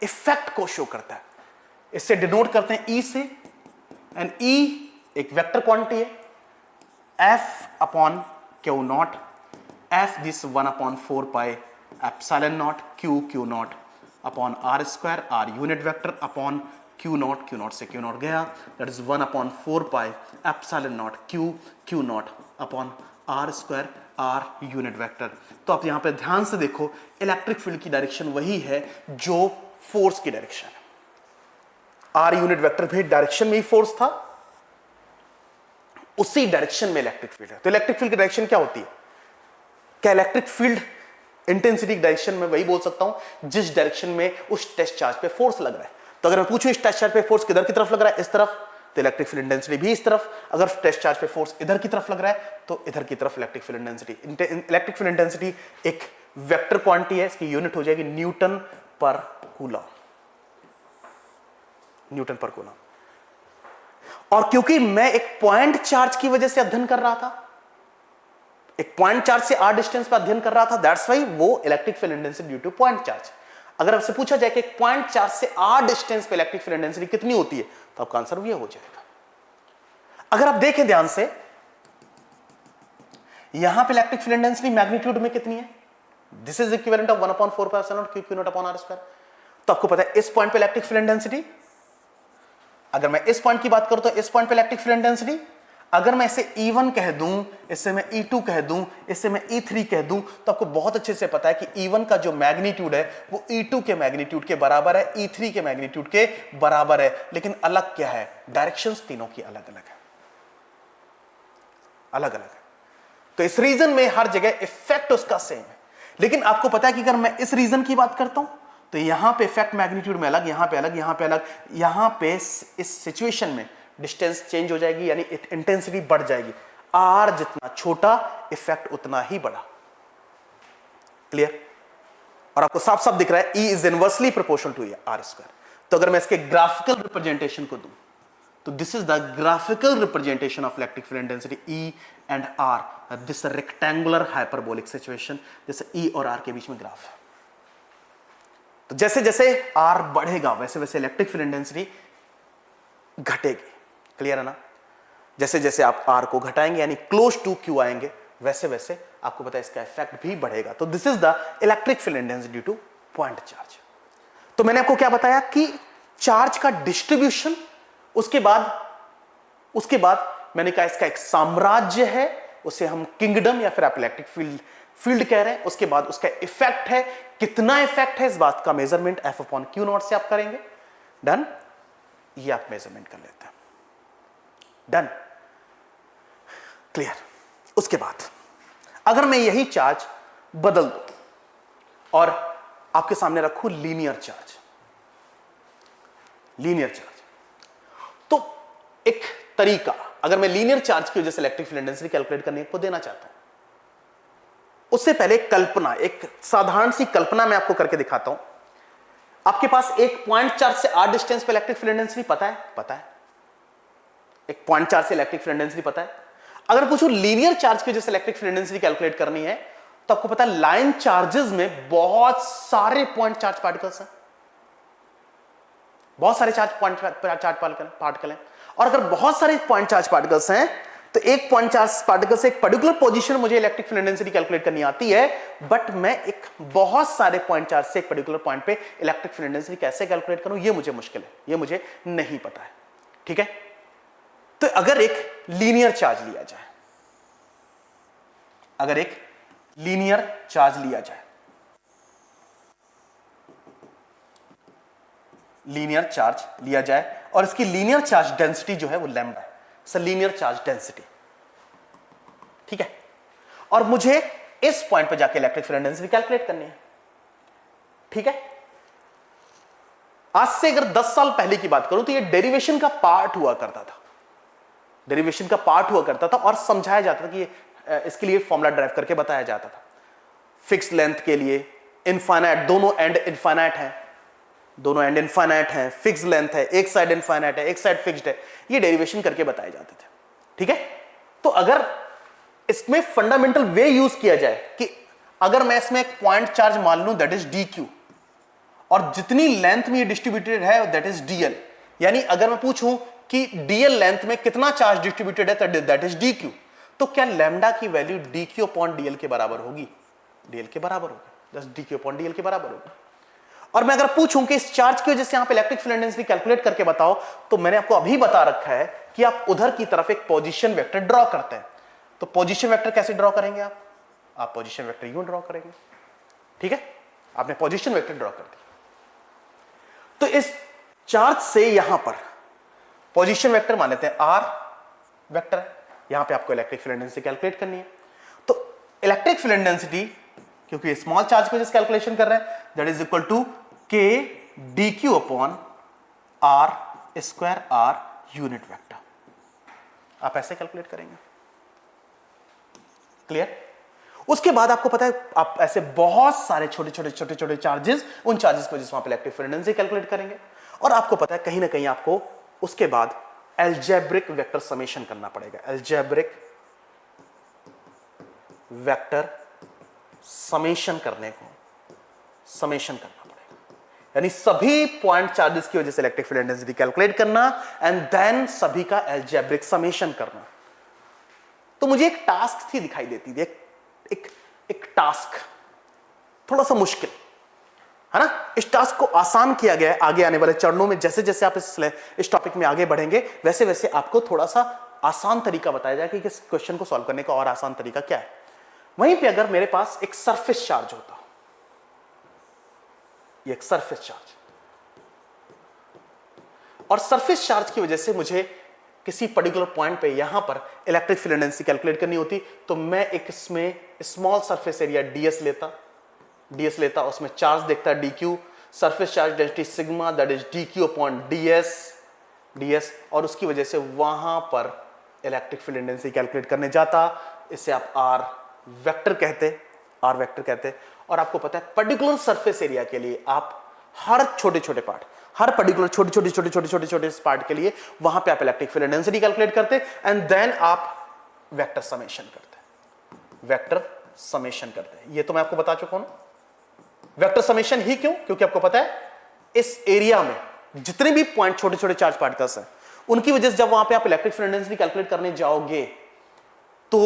इफेक्ट को शो करता है। इससे डिनोट करते हैं E से, एंड E एक वेक्टर क्वांटिटी है, F upon Q naught, F this 1/4 pi epsilon naught Q naught upon are square, are unit vector upon Q naught से क्यू नॉट गया, that is 1/4 pi epsilon naught Q naught upon are square, are unit vector. तो आप यहां पे ध्यान से देखो, electric field की डायरेक्शन वही है जो फोर्स की डायरेक्शन है। आर यूनिट वेक्टर भी डायरेक्शन में ही फोर्स था, उसी डायरेक्शन में इलेक्ट्रिक फील्ड है। तो इलेक्ट्रिक फील्ड की डायरेक्शन क्या होती है? क्या इलेक्ट्रिक फील्ड इंटेंसिटी की डायरेक्शन में वही बोल सकता हूं जिस डायरेक्शन में उस टेस्ट चार्ज पे फोर्स लग रहा है। तो अगर मैं पूछूं इस टेस्ट चार्ज पे फोर्स किधर की तरफ लग रहा है, इस तरफ, तो इलेक्ट्रिक फील्ड इंटेंसिटी भी इस तरफ। अगर टेस्ट चार्ज पे फोर्स इधर की तरफ लग रहा है तो इधर की तरफ electric field intensity. Electric field intensity एक वेक्टर क्वांटिटी है, इसकी यूनिट हो जाएगी न्यूटन पर कूलम। और क्योंकि मैं एक पॉइंट चार्ज की वजह से अध्ययन कर रहा था, एक पॉइंट चार्ज से आर डिस्टेंस पर अध्ययन कर रहा था, दैट्स व्हाई वो electric field intensity due two point charge. अगर आपसे पूछा जाए कि एक पॉइंट चार्ज से आर डिस्टेंस पे इलेक्ट्रिक फील्ड इंटेंसिटी कितनी होती है, तो आपका आंसर ये हो जाएगा। अगर आप देखें ध्यान से, यहां पे इलेक्ट्रिक फील्ड इंटेंसिटी मैग्नीट्यूड में कितनी है, this is equivalent of 1/4 pi epsilon naught Q naught upon are square. तो आपको पता है इस पॉइंट पे इलेक्ट्रिक फील्ड इंटेंसिटी, अगर मैं इस पॉइंट की बात करूं तो इस पॉइंट पे इलेक्ट्रिक फील्ड इंटेंसिटी, अगर मैं इसे E1 कह दूं, इससे मैं E2 कह दूं, इससे मैं E3 कह दूं, तो आपको बहुत अच्छे से पता है कि E1 का जो मैग्नीट्यूड है वो E2 के मैग्नीट्यूड के बराबर है, E3 के मैग्नीट्यूड के बराबर है। लेकिन अलग क्या है? डायरेक्शंस तीनों की अलग अलग है, अलग अलग है। तो इस रीजन में हर जगह इफेक्ट उसका सेम है। लेकिन आपको पता है कि अगर मैं इस रीजन की बात करता हूं तो यहां पे इफेक्ट मैग्नीट्यूड में अलग, यहां पे अलग, यहां पे अलग, यहां पे इस सिचुएशन में डिस्टेंस चेंज हो जाएगी, यानी इंटेंसिटी बढ़ जाएगी। आर जितना छोटा इफेक्ट उतना ही बड़ा। क्लियर? और आपको साफ साफ दिख रहा है E is inversely proportional to r square. तो अगर मैं इसके ग्राफिकल रिप्रेजेंटेशन को दूं तो this is the graphical representation of electric field intensity E and R, this rectangular hyperbolic situation, जैसे E और R के बीच में ग्राफ है। तो जैसे जैसे R बढ़ेगा वैसे वैसे इलेक्ट्रिक फील्ड इंटेंसिटी घटेगी। क्लियर है ना? जैसे जैसे आप R को घटाएंगे यानी क्लोज टू Q आएंगे, वैसे वैसे आपको पता है इसका इफेक्ट भी बढ़ेगा। तो this is the electric field intensity due two point charge. तो मैंने आपको क्या बताया कि चार्ज का डिस्ट्रीब्यूशन, उसके बाद मैंने कहा इसका एक साम्राज्य है, उसे हम किंगडम या फिर आप इलेक्ट्रिक फील्ड कह रहे हैं। उसके बाद उसका इफेक्ट है, कितना इफेक्ट है इस बात का मेजरमेंट F/Q0 से आप करेंगे। डन? ये आप मेजरमेंट कर लेते हैं। डन? क्लियर? उसके बाद अगर मैं यही चार्ज बदल दूं और आपके सामने रखूं लीनियर चार्ज, तो एक तरीका, अगर मैं लीनियर चार्ज की वजह से इलेक्ट्रिक फील्ड इंटेंसिटी कैलकुलेट करने को देना चाहता हूं, उससे पहले कल्पना, एक साधारण सी कल्पना मैं आपको करके दिखाता हूं। आपके पास एक पॉइंट चार्ज से आर डिस्टेंस पे इलेक्ट्रिक फील्ड इंटेंसिटी पता है, एक पॉइंट चार्ज से इलेक्ट्रिक फील्ड इंटेंसिटी पता है। अगर पूछूं लीनियर चार्ज की वजह से इलेक्ट्रिक फील्ड इंटेंसिटी कैलकुलेट करनी है, तो आपको पता है लाइन चार्जेस में बहुत सारे पॉइंट चार्ज पार्टिकल्स हैं, बहुत सारे पार्टिकल हैं। और अगर बहुत सारे पॉइंट चार्ज पार्टिकल्स हैं तो एक पॉइंट चार्ज पार्टिकल से एक पर्टिकुलर पोजीशन मुझे इलेक्ट्रिक फील्ड इंटेंसिटी कैलकुलेट करनी आती है, बट मैं एक बहुत सारे पॉइंट चार्ज से एक पर्टिकुलर पॉइंट पे इलेक्ट्रिक फील्ड इंटेंसिटी कैसे कैलकुलेट करूं, ये मुझे मुश्किल है, ये मुझे नहीं पता है। ठीक है? तो अगर एक लीनियर चार्ज लिया जाए, और इसकी लीनियर चार्ज डेंसिटी जो है वो लैम्डा है, लीनियर चार्ज डेंसिटी। ठीक है? और मुझे इस पॉइंट पे जाके इलेक्ट्रिक फील्ड इंटेंसिटी कैलकुलेट करनी है। ठीक है? आज से अगर 10 साल पहले की बात करूं तो ये डेरिवेशन का पार्ट हुआ करता था, डेरिवेशन का पार्ट हुआ करता था और समझाया जाता था कि इसके लिए फॉर्मूला ड्राइव करके बताया जाता था। फिक्स लेंथ के लिए इनफाइनाइट, दोनों एंड इनफाइनाइट हैं, दोनों एंड इनफाइनाइट हैं, फिक्स लेंथ है, एक साइड इनफाइनाइट है, एक साइड फिक्स्ड है, ये डेरिवेशन करके बताए जाते थे। ठीक है, तो अगर इसमें फंडामेंटल वे यूज किया जाए कि अगर मैं इसमें एक पॉइंट चार्ज मान लूं दैट इज डी क्यू, और जितनी लेंथ में ये डिस्ट्रीब्यूटेड है दैट इज डीएल, यानी अगर मैं पूछूं कि डीएल लेंथ में कितना चार्ज डिस्ट्रीब्यूटेड है दैट इज डी क्यू, तो क्या लैम्डा की value D q upon DL के बराबर होगी? डीएल के बराबर होगी, just D q upon DL के बराबर होगी। और मैं अगर पूछूं कि इस चार्ज की वजह से यहां पे इलेक्ट्रिक फील्ड इंटेंसिटी कैलकुलेट करके बताओ, तो मैंने आपको अभी बता रखा है कि आप उधर की तरफ एक पोजीशन वेक्टर ड्रॉ करते हैं। तो पोजीशन वेक्टर कैसे ड्रॉ करेंगे आप पोजीशन वेक्टर यूं ड्रॉ करेंगे। ठीक है, आपने पोजीशन वेक्टर ड्रॉ कर दिया, तो इस चार्ज से यहां पर पोजीशन वेक्टर मान लेते हैं आर वेक्टर है, यहां पे आपको इलेक्ट्रिक फील्ड इंटेंसिटी कैलकुलेट करनी है। तो इलेक्ट्रिक फील्ड इंटेंसिटी, क्योंकि स्मॉल चार्ज की वजह से कैलकुलेशन कर रहे हैं, that is equal to k d q upon are square are unit vector. आप ऐसे कैलकुलेट करेंगे। क्लियर? उसके बाद आपको पता है आप ऐसे बहुत सारे छोटे छोटे छोटे छोटे चार्जेस, उन चार्जेस की वजह से वहां पे इलेक्ट्रिक फील्ड इंटेंसिटी कैलकुलेट करेंगे। और आपको पता है कहीं ना कहीं आपको उसके बाद अलजेब्रिक वेक्टर समेशन करना पड़ेगा। अलजेब्रिक वेक्टर समेशन करने को समेशन करना पड़ेगा, यानी सभी पॉइंट चार्जेस की वजह से इलेक्ट्रिक फील्ड इंटेंसिटी कैलकुलेट करना एंड देन सभी का अलजेब्रिक समेशन करना। तो मुझे एक टास्क थी दिखाई देती थी, एक टास्क थोड़ा सा मुश्किल है ना। इस टास्क को आसान किया गया है आगे आने वाले चरणों में। जैसे जैसे आप इस टॉपिक में आगे बढ़ेंगे वैसे वैसे आपको थोड़ा सा आसान तरीका बताया जाएगा कि इस क्वेश्चन को सॉल्व करने का और आसान तरीका क्या है। वहीं पे अगर मेरे पास एक सरफेस चार्ज होता, ये एक सरफेस चार्ज, और सरफेस चार्ज की वजह से मुझे किसी पर्टिकुलर पॉइंट पे यहां पर इलेक्ट्रिक फील्ड इंटेंसिटी कैलकुलेट करनी होती, तो मैं एक इसमें स्मॉल सरफेस एरिया डीएस लेता, उसमें चार्ज देखता D Q, surface charge density sigma that is D q upon DS, और उसकी वजह से वहां पर इलेक्ट्रिक फील्ड इंटेंसिटी कैलकुलेट करने जाता। इसे आप आर वेक्टर कहते। और आपको पता है पर्टिकुलर सरफेस एरिया के लिए आप हर छोटे छोटे पार्ट, हर पर्टिकुलर छोटे पार्ट के लिए वहां पे आप इलेक्ट्रिक फील्ड इंटेंसिटी कैलकुलेट करते एंड देन आप वेक्टर समेशन करते। ये तो मैं आपको बता चुका हूं। वेक्टर समेशन ही क्यों? क्योंकि आपको पता है इस एरिया में जितने भी पॉइंट छोटे छोटे चार्ज पार्टिकल्स हैं उनकी वजह से जब वहां पे आप इलेक्ट्रिक फील्ड इंटेंसिटी कैलकुलेट करने जाओगे तो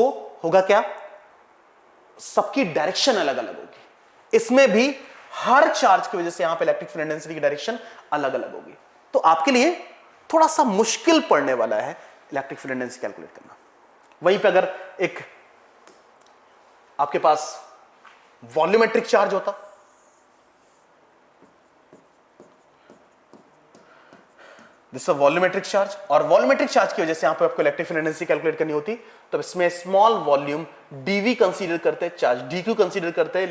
होगा क्या, सबकी डायरेक्शन अलग अलग होगी। इसमें भी हर चार्ज की वजह से यहां पे इलेक्ट्रिक फील्ड इंटेंसिटी की डायरेक्शन अलग अलग होगी। तो आपके लिए थोड़ा सा मुश्किल पड़ने वाला है इलेक्ट्रिक फील्ड इंटेंसिटी कैलकुलेट करना। वहीं पे अगर एक आपके पास वॉल्यूमेट्रिक चार्ज होता, दिस वॉल्यूमेट्रिक चार्ज, और वॉल्यूमेट्रिक चार्ज की वजह से यहां पे आपको इलेक्ट्रिक फील्ड इंटेंसिटी कैलकुलेट करनी होती, तो इसमें स्मॉल वॉल्यूम डीवी कंसीडर करते, चार्ज डीक्यू कंसीडर करते,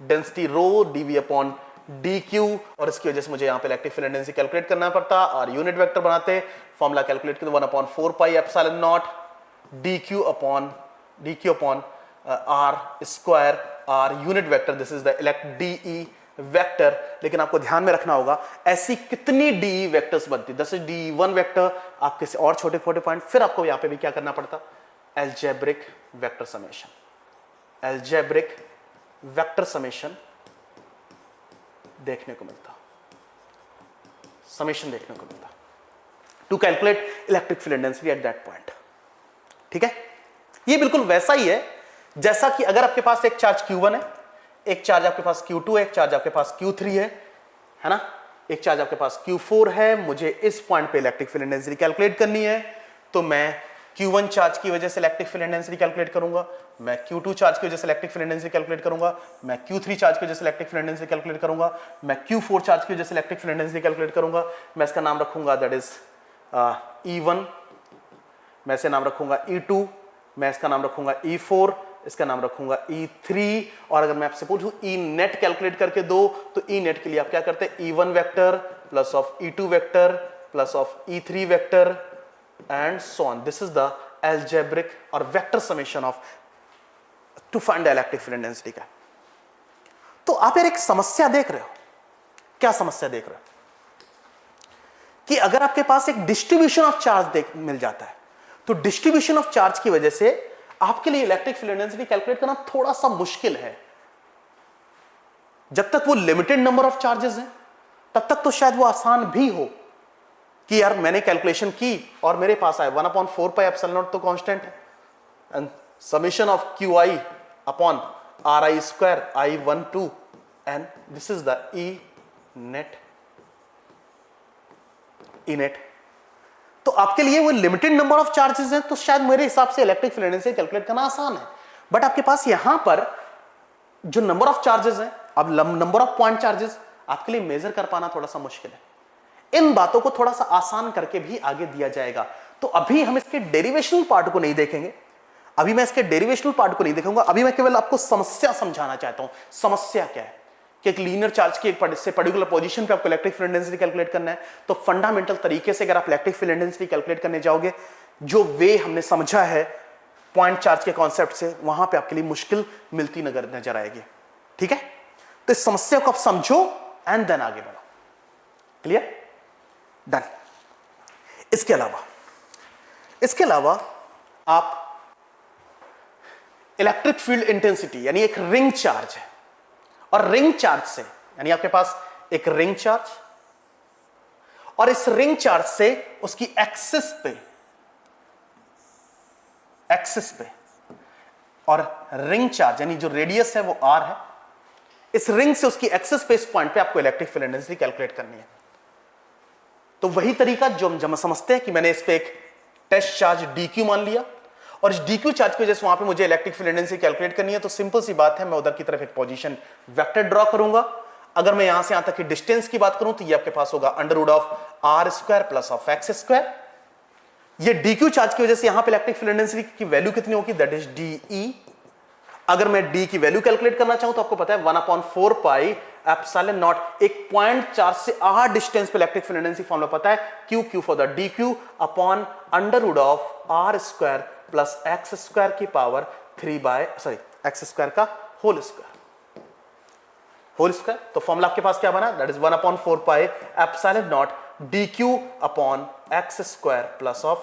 density rho d v upon d q, और इसकी वजह से मुझे यहां पे इलेक्ट्रिक फील्ड इंटेंसिटी कैलकुलेट करना पड़ता। और यूनिट वेक्टर बनाते, फॉर्मूला कैलकुलेट करते 1/4 pi epsilon naught d q upon are square are unit vector, this is the d e vector. लेकिन आपको ध्यान में रखना होगा ऐसी कितनी डीई वेक्टर्स बनती, जैसे डी1 वेक्टर, आप किसी और छोटे छोटे पॉइंट, फिर आपको यहां पे भी क्या करना पड़ता, अलजेब्रिक वेक्टर समेशन देखने को मिलता, to calculate electric field intensity at that point. ठीक है, ये बिल्कुल वैसा ही है जैसा कि अगर आपके पास एक चार्ज Q1 है, एक चार्ज आपके पास Q2 है, एक चार्ज आपके पास Q3 है ना, एक चार्ज आपके पास Q4 है, मुझे इस पॉइंट पे इलेक्ट्रिक फील्ड इंटेंसिटी कैलकुलेट करनी है, तो मैं Q1 चार्ज की वजह से इलेक्ट्रिक फील्ड इंटेंसिटी कैलकुलेट करूंगा, मैं Q2 चार्ज की वजह से इलेक्ट्रिक फील्ड इंटेंसिटी कैलकुलेट करूंगा, मैं Q3 चार्ज की वजह से इलेक्ट्रिक फील्ड इंटेंसिटी कैलकुलेट करूंगा, मैं Q4 चार्ज की वजह से इलेक्ट्रिक फील्ड इंटेंसिटी कैलकुलेट करूंगा। मैं इसका नाम रखूंगा दैट इज E1, मैं इसे नाम रखूंगा E2, मैं इसका नाम रखूंगा E4, इसका नाम रखूंगा E3। और अगर मैं आपसे पूछूं E नेट कैलकुलेट करके दो, तो E नेट के लिए आप क्या करते हैं, E1 vector plus of E2 vector plus of E3 vector and so on. This is the algebraic or vector summation of to find the electric field intensity का. तो आप यार एक समस्या देख रहे हो. क्या समस्या देख रहे हो? कि अगर आपके पास एक डिस्ट्रीब्यूशन ऑफ चार्ज मिल जाता है तो डिस्ट्रीब्यूशन ऑफ चार्ज की वजह से आपके लिए इलेक्ट्रिक फील्ड इंटेंसिटी कैलकुलेट करना थोड़ा सा मुश्किल है. जब तक वो लिमिटेड नंबर ऑफ चार्जेस हैं तब तक तो शायद वो आसान भी हो कि यार मैंने कैलकुलेशन की और मेरे पास आए 1/4 पाई एप्सिलॉन नॉट तो कांस्टेंट है and summation of Q I upon are I square I12 and this is the E net. तो आपके लिए वो लिमिटेड नंबर ऑफ चार्जेस हैं तो शायद मेरे हिसाब से इलेक्ट्रिक फील्ड इंटेंसिटी कैलकुलेट करना आसान है. बट आपके पास यहां पर जो नंबर ऑफ चार्जेस हैं, अब नंबर ऑफ पॉइंट चार्जेस आपके लिए मेजर कर पाना थोड़ा सा मुश्किल है. इन बातों को थोड़ा सा आसान करके भी आगे दिया जाएगा. तो अभी हम इसके डेरिवेशनल पार्ट को नहीं देखेंगे. अभी मैं इसके डेरिवेशनल पार्ट को नहीं देखूंगा. अभी मैं केवल आपको समस्या समझाना चाहता हूं. समस्या क्या है कि एक लीनियर चार्ज की एक से पर्टिकुलर पोजीशन पे आपको इलेक्ट्रिक फील्ड इंटेंसिटी कैलकुलेट करना है. तो फंडामेंटल तरीके से अगर आप इलेक्ट्रिक फील्ड इंटेंसिटी कैलकुलेट करने जाओगे, जो वे हमने समझा है पॉइंट चार्ज के कॉन्सेप्ट से, वहां पे आपके लिए मुश्किल मिलती नजर आएगी. ठीक है, तो इस समस्या को आप समझो एंड देन आगे बढ़ो. क्लियर? डन. इसके अलावा आप इलेक्ट्रिक फील्ड इंटेंसिटी यानी एक रिंग चार्ज है और रिंग चार्ज से यानी आपके पास एक रिंग चार्ज और इस रिंग चार्ज से उसकी एक्सिस पे और रिंग चार्ज यानी जो रेडियस है वो r है, इस रिंग से उसकी एक्सिस पे इस पॉइंट पे आपको इलेक्ट्रिक फील्ड इंटेंसिटी कैलकुलेट करनी है. तो वही तरीका जो हम समझते हैं कि मैंने इस पे एक टेस्ट चार्ज dq मान लिया और इस dq चार्ज की वजह से वहां पे मुझे इलेक्ट्रिक फील्ड इंटेंसिटी कैलकुलेट करनी है. तो सिंपल सी बात है, मैं उधर की तरफ एक पोजीशन वेक्टर ड्रॉ करूंगा. अगर मैं यहां से यहां तक की डिस्टेंस की बात करूं तो ये आपके पास होगा √r² प्लस ऑफ x². ये dq चार्ज की वजह से यहां पे इलेक्ट्रिक फील्ड इंटेंसिटी की वैल्यू कितनी होगी, दैट इज de. अगर मैं d की वैल्यू कैलकुलेट करना चाहूं तो आपको पता है 1/4 पाई एप्सिलॉन नॉट, एक पॉइंट चार्ज से r डिस्टेंस पे इलेक्ट्रिक फील्ड इंटेंसिटी फॉर्मूला पता है, q for the dq upon √r² plus x² की पावर 3 x² का होल स्क्वायर. तो फॉर्मूला आपके पास क्या बना, that is 1/4 pi epsilon naught dq upon x² plus of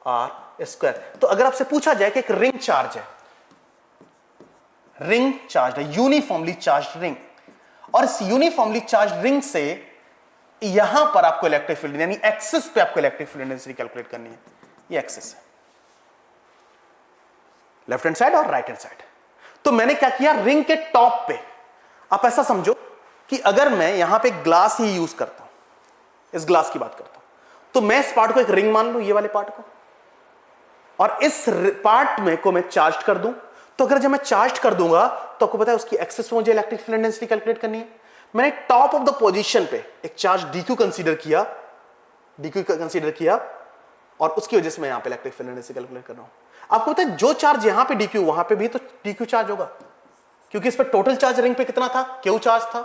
r². तो अगर आपसे पूछा जाए कि एक रिंग चार्ज है, यूनिफॉर्मली चार्ज्ड रिंग, और इस यूनिफॉर्मली चार्ज्ड रिंग से यहां पर आपको इलेक्ट्रिक फील्ड यानी एक्सिस पे आपको इलेक्ट्रिक फील्ड इंटेंसिटी कैलकुलेट करनी है. ये एक्सिस है, लेफ्ट हैंड साइड और राइट हैंड साइड. तो मैंने क्या किया, रिंग के टॉप पे आप ऐसा समझो कि अगर मैं यहां पे ग्लास ही यूज करता हूं, इस ग्लास की बात करता हूं, तो मैं इस पार्ट को एक रिंग मान लूं, ये वाले पार्ट को, और इस पार्ट में को मैं चार्ज कर दूं. तो अगर जब मैं चार्ज कर दूंगा तो आपको पता है उसकी एक्सिस पे मुझे इलेक्ट्रिक फील्ड इंटेंसिटी कैलकुलेट करनी है. मैंने टॉप ऑफ द पोजीशन पे एक चार्ज dq कंसीडर किया और उसकी वजह से मैं यहां पे इलेक्ट्रिक फील्ड इंटेंसिटी कैलकुलेट कर रहा हूं. आपको पता है जो चार्ज यहां पे dq, वहां पे भी तो dq चार्ज होगा, क्योंकि इस पे टोटल चार्ज रिंग पे कितना था, q चार्ज था.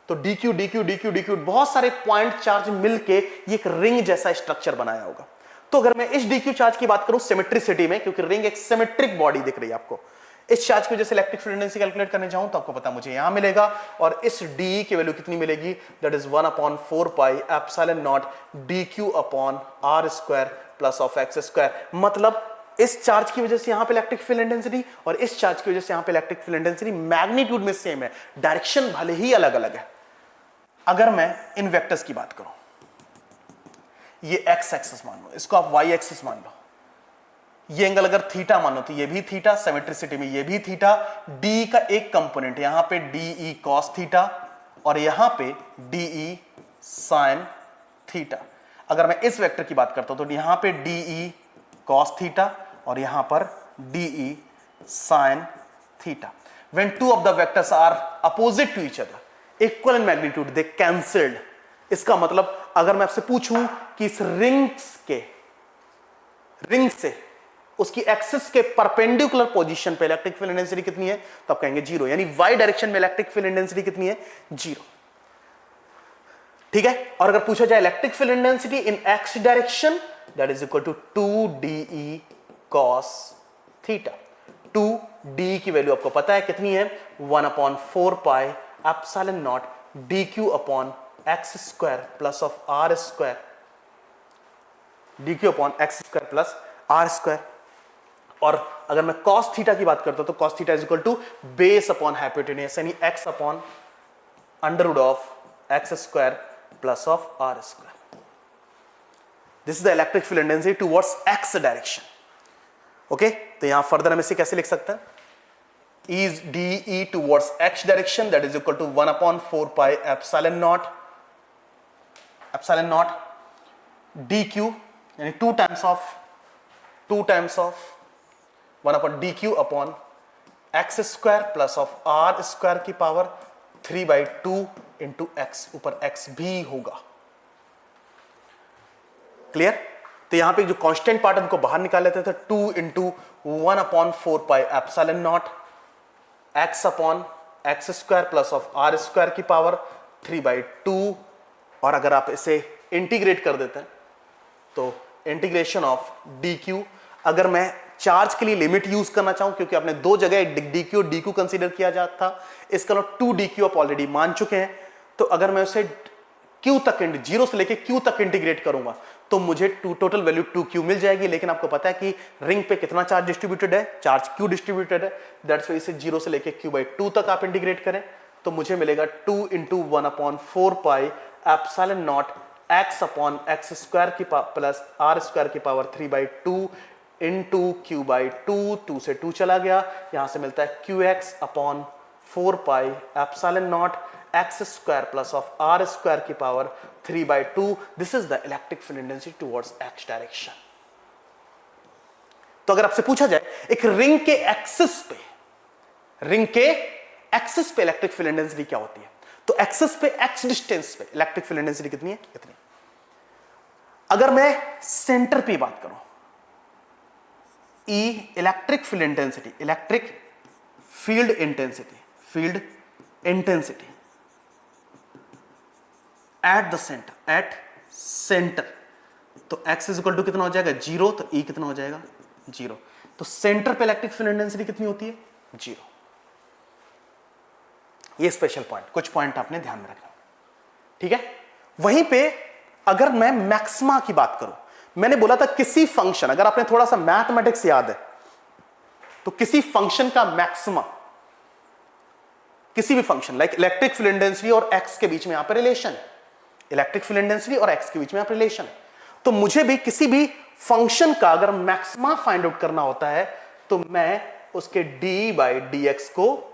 तो dq बहुत सारे पॉइंट चार्ज मिलके ये एक रिंग जैसा स्ट्रक्चर बनाया होगा. तो अगर मैं इस dq चार्ज की बात करूं सिमेट्रिसिटी में, क्योंकि रिंग एक सिमेट्रिक बॉडी दिख रही है आपको, इस चार्ज की वजह से इलेक्ट्रिक फील्ड इंटेंसिटी कैलकुलेट करने जाऊं तो आपको पता मुझे यहां मिलेगा, और इस de की वैल्यू कितनी मिलेगी, that is 1/4 pi epsilon naught dq upon r² plus of x². मतलब इस चार्ज की वजह से यहां पे इलेक्ट्रिक फील्ड इंटेंसिटी और इस चार्ज की वजह से यहां पे इलेक्ट्रिक फील्ड इंटेंसिटी मैग्नीट्यूड में सेम है, डायरेक्शन भले ही अलग अलग है. अगर मैं इन वेक्टर्स की बात करूं, ये x एक्सिस मान लो, इसको आप y एक्सिस मान लो, ये एंगल अगर थीटा मानो तो ये भी थीटा, सिमेट्रिसिटी में ये भी थीटा, d का एक कंपोनेंट यहां पे de cos थीटा और यहां पे de sin थीटा. अगर मैं इस वेक्टर की बात करता हूं तो यहां पे de cos थीटा और यहां पर de sin theta. When two of the vectors are opposite to each other, equal in magnitude, they cancelled. इसका मतलब अगर मैं आपसे पूछूं कि इस रिंग से उसकी एक्सिस के परपेंडिकुलर पोजीशन पे इलेक्ट्रिक फील्ड इंटेंसिटी कितनी है, तो आप कहेंगे 0, यानी y डायरेक्शन में इलेक्ट्रिक फील्ड इंटेंसिटी कितनी है, 0. ठीक है। और अगर पूछा जाए electric field intensity in x direction, that is equal to 2 DE cos theta. 2 की वैल्यू आपको पता है कितनी है, 1/4 pi epsilon naught dq upon x square plus of r square, dq upon x square plus r square. और अगर मैं cos theta की बात करता हूं तो cos theta is equal to base upon hypotenuse, यानी x upon under root of x square plus of r square. This is the electric field intensity towards x direction. Okay, तो यहां further हम इसे कैसे लिख सकते हैं, is DE towards x direction that is equal to 1/4 pi epsilon naught dq, यानी 2 times of 1/dq upon x square plus of r square की पावर 3/2 into x, ऊपर x भी होगा। क्लियर? तो यहां पे जो कांस्टेंट पार्ट हमको बाहर निकाल लेते थे, 2 into 1/4 pi epsilon naught x upon x square plus of r square की पावर 3/2। और अगर आप इसे इंटीग्रेट कर देते हैं तो इंटीग्रेशन ऑफ dq, अगर मैं चार्ज के लिए लिमिट यूज करना चाहूं, क्योंकि आपने दो जगह dq और dq कंसीडर किया जाता था, इसका 2 आप ऑलरेडी मान चुके हैं। तो अगर मैं उसे q तक, 0 से लेके q तक इंटीग्रेट करूंगा तो मुझे टोटल वैल्यू 2q मिल जाएगी। लेकिन आपको पता है कि रिंग पे कितना चार्ज डिस्ट्रीब्यूटेड है, चार्ज q डिस्ट्रीब्यूटेड है, दैट्स वाई इसे 0 से लेके q/2 तक आप इंटीग्रेट करें तो मुझे मिलेगा 2 into 1/4 pi epsilon not x upon x square की प्लस आर स्क्वायर की पावर 3/2 इंटू q/2, 2 से 2 चला गया, यहां से मिलता है qx upon 4 pi epsilon naught x square plus of r square की power 3/2। This is the electric field intensity towards x direction. तो अगर आपसे पूछा जाए एक रिंग के एक्सिस पे इलेक्ट्रिक फील्ड इंटेंसिटी क्या होती है, तो एक्सिस पे एक्स डिस्टेंस पे इलेक्ट्रिक फील्ड इंटेंसिटी कितनी है, कितनी। अगर मैं सेंटर पे बात करूं, E electric field intensity at centre, तो x इज इक्वल टू कितना हो जाएगा 0, तो E कितना हो जाएगा 0। तो सेंटर पे इलेक्ट्रिक फील्ड इंटेंसिटी कितनी होती है 0। ये स्पेशल पॉइंट, कुछ पॉइंट आपने ध्यान में रखना, ठीक है। वहीं पे अगर मैं मैक्सिमा की बात करूं, मैंने बोला था किसी फंक्शन, अगर आपने थोड़ा सा मैथमेटिक्स याद है तो किसी फंक्शन का मैक्सिमा, किसी भी function like electric field intensity और x के बीच में यहां पर रिलेशन, इलेक्ट्रिक फील्ड इंटेंसिटी और x के बीच में यहां पर रिलेशन, तो मुझे भी किसी भी फंक्शन का अगर मैक्सिमा फाइंड आउट करना होता है तो मैं उसके d/dx को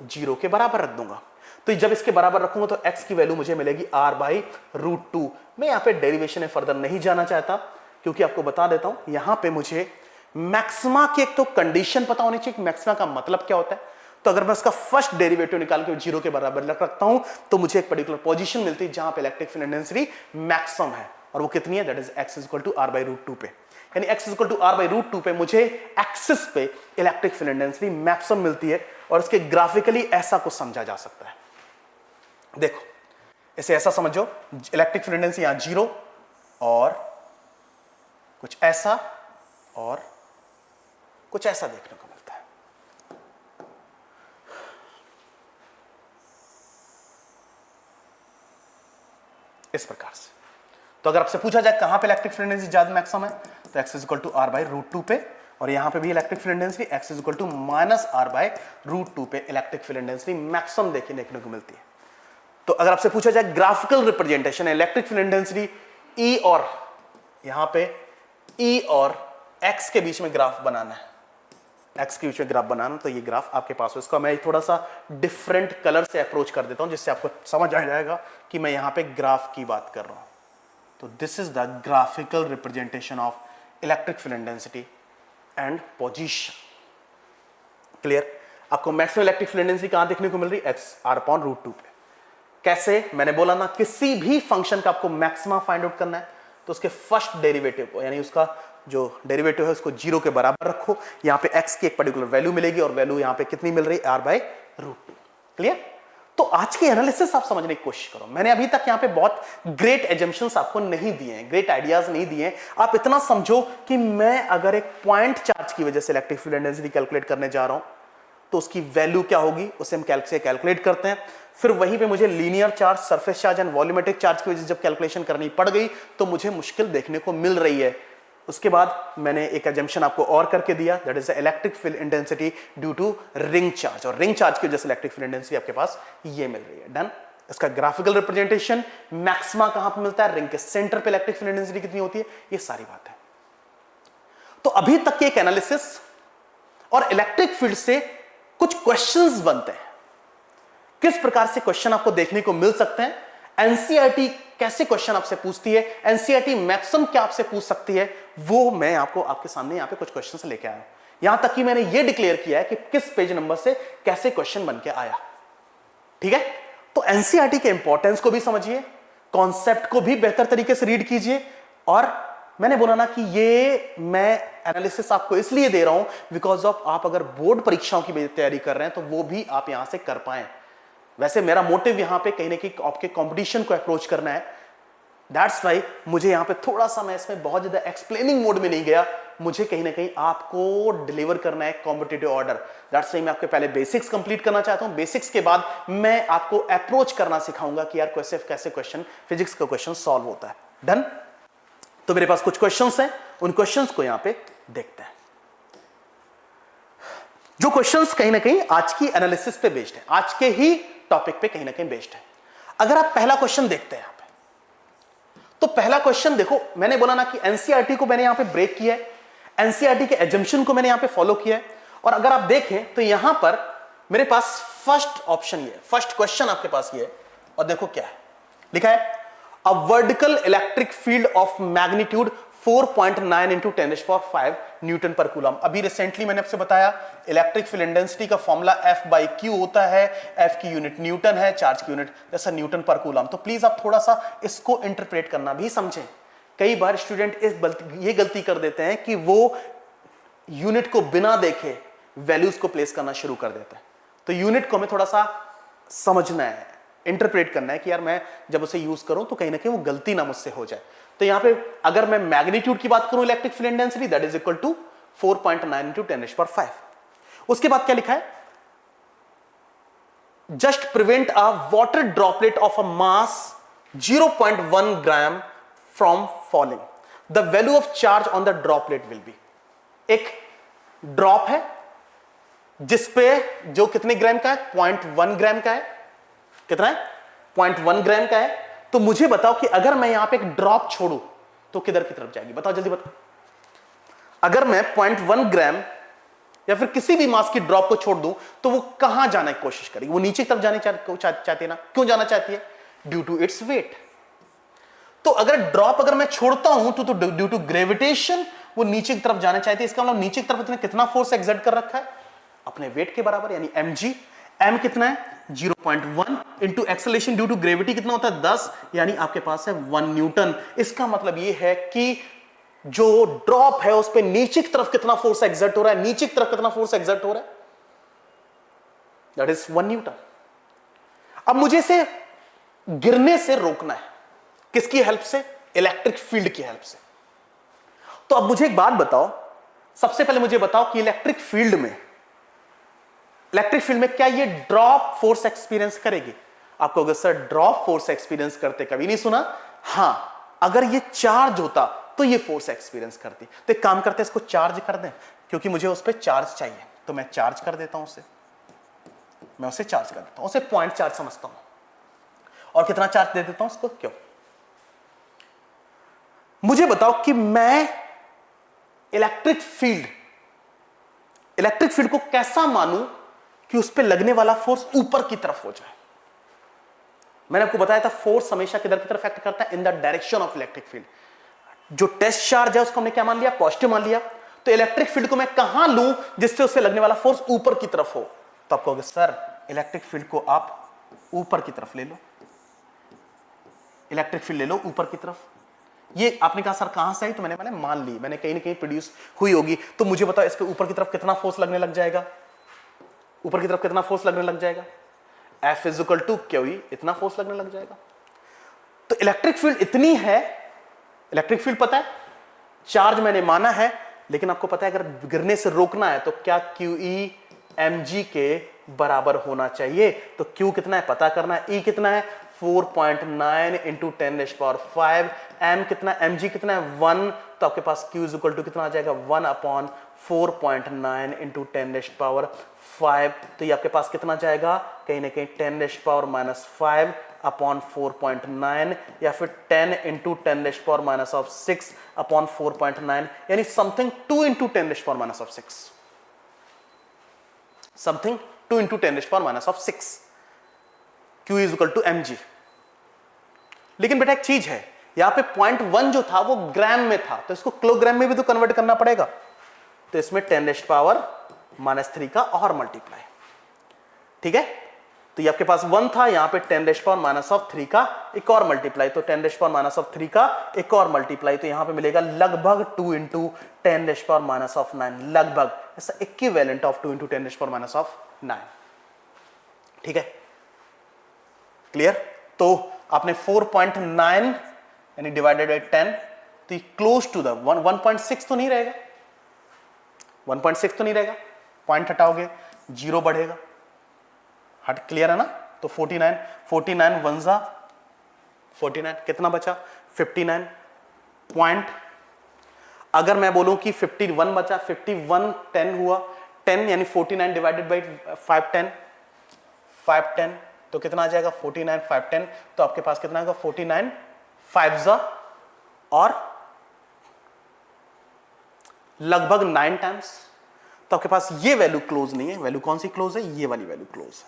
0 के बराबर रख दूंगा। तो जब इसके बराबर रखूंगा तो x की वैल्यू मुझे मिलेगी r/√2। मैं यहां पे डेरिवेशन में फर्दर नहीं जाना चाहता, क्योंकि आपको बता देता हूं यहां पे मुझे मैक्सिमा की एक तो कंडीशन पता होनी चाहिए कि मैक्सिमा का मतलब क्या होता है। तो अगर मैं उसका फर्स्ट डेरिवेटिव निकाल के 0 के बराबर रखता हूं तो मुझे एक पर्टिकुलर पोजीशन मिलती है जहां पे इलेक्ट्रिक फील्ड इंटेंसिटी मैक्सिमम है, और वो कितनी है, that is x equal to r/√2 पे। यानी x इक्वल टू r/√2 पे मुझे एक्सिस पे इलेक्ट्रिक फील्ड इंटेंसिटी मैक्सिमम मिलती है। और इसके ग्राफिकली ऐसा कुछ समझा जा सकता है, देखो इसे ऐसा समझो, इलेक्ट्रिक फील्ड इंटेंसिटी यहां 0 और कुछ ऐसा और कुछ ऐसा देखने को मिलता है। इस प्रकार से। तो अगर आपसे पूछा जाए कहां पे इलेक्ट्रिक फील्ड इंटेंसिटी ज्यादा मैक्सिमम है, तो x is equal to r/√2 पे, और यहां पे भी electric field intensity x is equal to -r/√2 पे इलेक्ट्रिक फील्ड इंटेंसिटी मैक्सिमम देखने को मिलती है। तो अगर आपसे पूछा जाए ग्राफिकल रिप्रेजेंटेशन है इलेक्ट्रिक फील्ड इंटेंसिटी E और यहां पे E और x के बीच में ग्राफ बनाना है, x के बीच में ग्राफ बनाना, तो ये ग्राफ आपके पास है। इसको मैं थोड़ा सा डिफरेंट कलर से अप्रोच कर देता हूं जिससे आपको समझ आ जाएगा कि मैं यहां पे ग्राफ की बात कर रहा हूं। तो this is the graphical representation of electric field intensity and position. Clear? आपको मैक्सिमम इलेक्ट्रिक फील्ड इंटेंसिटी कहां देखने को मिल रही है, x r/√2 पे। कैसे? मैंने बोला ना, किसी भी फंक्शन का आपको मैक्सिमा फाइंड आउट करना है तो उसके फर्स्ट डेरिवेटिव को, यानी उसका जो डेरिवेटिव है उसको 0 के बराबर रखो। यहां पे x की एक पर्टिकुलर वैल्यू मिलेगी और वैल्यू यहां पे कितनी मिल रही है, r/√2। क्लियर? तो आज के एनालिसिस आप समझने की कोशिश करो। मैंने अभी तक यहां पे बहुत ग्रेट एजम्पशंस आपको नहीं दिए हैं, ग्रेट आइडियाज नहीं दिए हैं। आप इतना समझो कि मैं अगर एक पॉइंट चार्ज की वजह से इलेक्ट्रिक फील्ड डेंसिटी कैलकुलेट करने जा रहा हूं तो उसकी वैल्यू क्या होगी, उसे हम कैलकुलेट करते हैं। फिर वहीं पे मुझे linear charge, surface charge and volumetric charge की वजह से जब कैलकुलेशन करनी पड़ गई तो मुझे मुश्किल देखने को मिल रही है। उसके बाद मैंने एक एजम्पशन आपको और करके दिया, that is electric field intensity due to ring charge, और रिंग चार्ज की वजह से इलेक्ट्रिक फील्ड इंटेंसिटी आपके पास ये मिल रही है। डन। इसका ग्राफिकल रिप्रेजेंटेशन, मैक्सिमा कहां पर मिलता है, रिंग के सेंटर पे इलेक्ट्रिक फील्ड इंटेंसिटी कितनी होती है, ये सारी बात है। तो अभी तक के एक एनालिसिस और इलेक्ट्रिक फील्ड से कुछ क्वेश्चंस बनते हैं। किस प्रकार से क्वेश्चन आपको देखने को मिल सकते हैं, एनसीईआरटी कैसे क्वेश्चन आपसे पूछती है, एनसीईआरटी मैक्सिमम क्या आपसे पूछ सकती है, वो मैं आपको आपके सामने यहां पे कुछ क्वेश्चंस लेके आया। यहां तक कि मैंने ये डिक्लेयर किया है कि किस पेज नंबर से कैसे क्वेश्चन बन के आया। ठीक है, तो एनसीईआरटी के इंपॉर्टेंस को भी समझिए, कॉन्सेप्ट को भी बेहतर तरीके से रीड कीजिए। और मैंने बोला ना कि ये मैं एनालिसिस आपको इसलिए दे रहा हूं बिकॉज ऑफ आप अगर बोर्ड परीक्षाओं की तैयारी कर रहे हैं तो वो भी आप यहां से कर पाए। वैसे मेरा मोटिव यहां पे कहीं ना कहीं आपके कंपटीशन को अप्रोच करना है, दैट्स वाई मुझे यहां पे थोड़ा सा, मैं इसमें बहुत ज्यादा एक्सप्लेनिंग मोड में नहीं गया, मुझे कहीं ना कहीं आपको डिलीवर करना है कॉम्पिटिटिव ऑर्डर। दैट्स वाई मैं आपके पहले बेसिक्स कंप्लीट करना चाहता हूं, बेसिक्स के बाद मैं आपको अप्रोच करना सिखाऊंगा कि यार कैसे क्वेश्चन, फिजिक्स का क्वेश्चन सॉल्व होता है। डन। तो मेरे पास कुछ क्वेश्चंस हैं, उन क्वेश्चंस को यहां पे देखते हैं, जो क्वेश्चंस कहीं ना कहीं आज की एनालिसिस पे बेस्ड है, आज के ही टॉपिक पे कहीं ना कहीं बेस्ड है। अगर आप पहला क्वेश्चन देखते हैं यहां पे, तो पहला क्वेश्चन देखो, मैंने बोला ना कि एनसीईआरटी को मैंने यहां पे ब्रेक किया है, एनसीईआरटी के एजम्पशन को मैंने यहां पे फॉलो किया है। और अगर आप देखें तो यहां पर मेरे पास फर्स्ट ऑप्शन ये, फर्स्ट क्वेश्चन आपके पास ये है, और देखो क्या है लिखा है, a vertical electric field of magnitude 4.9 into 10⁵ Newton पर कूलम। अभी रिसेंटली मैंने आपसे बताया इलेक्ट्रिक फील्ड इंटेंसिटी का फॉर्मूला F/Q होता है, F की यूनिट न्यूटन है, चार्ज की यूनिट जैसा न्यूटन पर कूलम। तो प्लीज आप थोड़ा सा इसको इंटरप्रेट करना भी समझें। कई बार स्टूडेंट ये गलती कर देते हैं कि वो यूनिट को बिना देखे वैल्यूज को प्लेस करना शुरू कर देते हैं। तो यूनिट को हमें थोड़ा सा समझना है, इंटरप्रेट करना है कि यार मैं जब उसे यूज करूं तो कहीं ना कहीं वो गलती ना मुझसे हो जाए। तो यहां पे अगर मैं मैग्नीट्यूड की बात करूं electric field intensity, that is equal to 4.9 into 10⁵। उसके बाद क्या लिखा है, just prevent a water droplet of a mass 0.1 gram from falling, the value of charge on the droplet will be. एक ड्रॉप है जिसपे जो कितने ग्राम का है, 0.1 ग्राम का है। कितना है, 0.1 ग्राम का है। तो मुझे बताओ कि अगर मैं यहां पे एक ड्रॉप छोड़ूं तो किधर की तरफ जाएगी, बताओ जल्दी बताओ। अगर मैं 0.1 ग्राम या फिर किसी भी मास की ड्रॉप को छोड़ दूं तो वो कहां जाने की कोशिश करेगी, वो नीचे की तरफ जाने चाहती है ना। क्यों जाना चाहती है, ड्यू टू इट्स वेट। तो अगर ड्रॉप अगर मैं छोड़ता हूं तो ड्यू टू ग्रेविटेशन वो नीचे की तरफ जाना चाहती है। इसका मतलब नीचे की तरफ कितना फोर्स एक्सर्ट कर रखा है, अपने वेट के बराबर, यानी mg। m कितना है, 0.1 into acceleration due to gravity कितना होता है, 10, यानी आपके पास है 1 न्यूटन। इसका मतलब यह है कि जो ड्रॉप है उस पे नीचे की तरफ कितना फोर्स एक्सर्ट हो रहा है, नीचे की तरफ कितना फोर्स एक्सर्ट हो रहा है, दैट इज 1 न्यूटन। अब मुझे इसे गिरने से रोकना है, किसकी हेल्प से, इलेक्ट्रिक फील्ड की हेल्प से। तो अब मुझे एक बात बताओ, सबसे पहले मुझे बताओ कि इलेक्ट्रिक फील्ड में क्या ये ड्रॉप फोर्स एक्सपीरियंस करेगी। आपको अगर सर ड्रॉप फोर्स एक्सपीरियंस करते कभी नहीं सुना, हां, अगर ये चार्ज होता तो ये फोर्स एक्सपीरियंस करती। तो एक काम करते हैं, इसको चार्ज कर दें, क्योंकि मुझे उस पर चार्ज चाहिए, तो मैं चार्ज कर देता हूं उसे, मैं उसे चार्ज कर देता हूं, उसे पॉइंट चार्ज समझता हूं। और कितना चार्ज दे देता हूं उसको, क्यों, मुझे बताओ कि मैं इलेक्ट्रिक फील्ड को कैसा मानूं कि उस पर लगने वाला फोर्स ऊपर की तरफ हो जाए। मैंने आपको बताया था फोर्स हमेशा किधर की तरफ एक्ट करता है, in the direction of electric field. जो टेस्ट चार्ज है उसको हमने क्या मान लिया, पॉजिटिव मान लिया। तो इलेक्ट्रिक फील्ड को मैं कहां लूं जिससे उससे लगने वाला फोर्स ऊपर की तरफ हो। तो आप कहोगे सर इलेक्ट्रिक फील्ड को आप ऊपर की तरफ ले लो, इलेक्ट्रिक फील्ड ले लो ऊपर की तरफ। ये आपने कहा सर कहां से आई, तो मैंने मान ली, मैंने कहीं ना कहीं प्रोड्यूस हुई होगी। तो मुझे बताओ इस पे ऊपर की तरफ कितना फोर्स लगने लग जाएगा, ऊपर की तरफ कितना फोर्स लगने लग जाएगा। F is equal to q e, इतना फोर्स लगने लग जाएगा। तो इलेक्ट्रिक फील्ड इतनी है, इलेक्ट्रिक फील्ड पता है, चार्ज मैंने माना है, लेकिन आपको पता है अगर गिरने से रोकना है तो क्या क्यू ई एम जी के बराबर होना चाहिए। तो Q कितना है पता करना है, E कितना है 4.9 इंटू 10⁵, M कितना, mg कितना है 1, तो आपके पास Q इज इक्वल टू कितना आ जाएगा 1/4.9 इंटू 10⁵। तो ये आपके पास कितना जाएगा, कहीं ना कहीं 10⁻⁵ अपॉन 4.9 या फिर 10 इंटू 10⁻⁶ अपॉन 4.9, यानी something 2 into 10⁻⁶, something 2 into 10⁻⁶। Q is equal to mg। लेकिन बेटा एक चीज है, यहां पे 0.1 जो था वो ग्राम में था, तो इसको किलोग्राम में भी तो कन्वर्ट करना पड़ेगा। तो इसमें 10⁻³ का और मल्टीप्लाई, ठीक है। तो ये आपके पास 1 था, यहां पे 10⁻³ का एक और मल्टीप्लाई, तो 10⁻³ का एक और मल्टीप्लाई, तो यहां पे मिलेगा लगभग 2 इंटू 10⁻⁹, लगभग ऐसा इक्विवेलेंट ऑफ 2 इंटू 10⁻⁹, ठीक है, क्लियर। तो आपने 4.9 यानी डिवाइडेड बाई 10, तो ये क्लोज टू द 1.6 तो नहीं रहेगा, 1.6 तो नहीं रहेगा, पॉइंट हटाओगे 0 बढ़ेगा, हट, क्लियर है ना। तो 49 वंजा 49, कितना बचा 59 पॉइंट। अगर मैं बोलूं कि 51 बचा, 51 10 हुआ, 10 यानी 49 डिवाइडेड बाई 510, तो कितना आ जाएगा 49 510, तो आपके पास कितना आएगा 49 5 और लगभग 9 टाइम्स। तो आपके पास ये वैल्यू क्लोज नहीं है, वैल्यू कौन सी क्लोज है, ये वाली वैल्यू क्लोज है,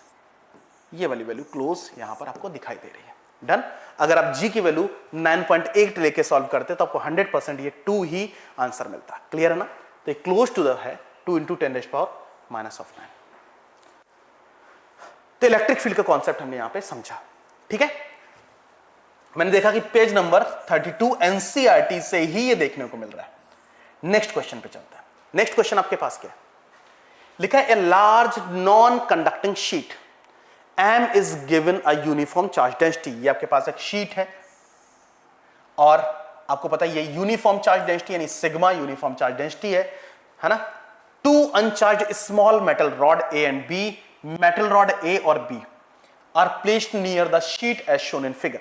ये वाली वैल्यू क्लोज यहां पर आपको दिखाई दे रही है। डन। अगर आप जी की वैल्यू 9.8 लेके सॉल्व करते तो आपको 100% ये 2 ही आंसर मिलता है, क्लियर है ना। तो ये क्लोज टू द है 2 इंटू 10⁻⁹। तो इलेक्ट्रिक फील्ड का कॉन्सेप्ट हमने यहां पे समझा, ठीक है। मैंने देखा कि पेज नंबर 32 एनसीईआरटी से ही ये देखने को मिल रहा है। नेक्स्ट क्वेश्चन पे चलते हैं। नेक्स्ट क्वेश्चन आपके पास क्या है, लिखा है a large non conducting sheet M is given a uniform charge density। ये आपके पास एक शीट है और आपको पता है ये यूनिफॉर्म चार्ज डेंसिटी यानी सिग्मा यूनिफॉर्म चार्ज डेंसिटी है ना। 2 uncharged small metal rod A and B, metal rod A और B are placed near the sheet as shown in figure.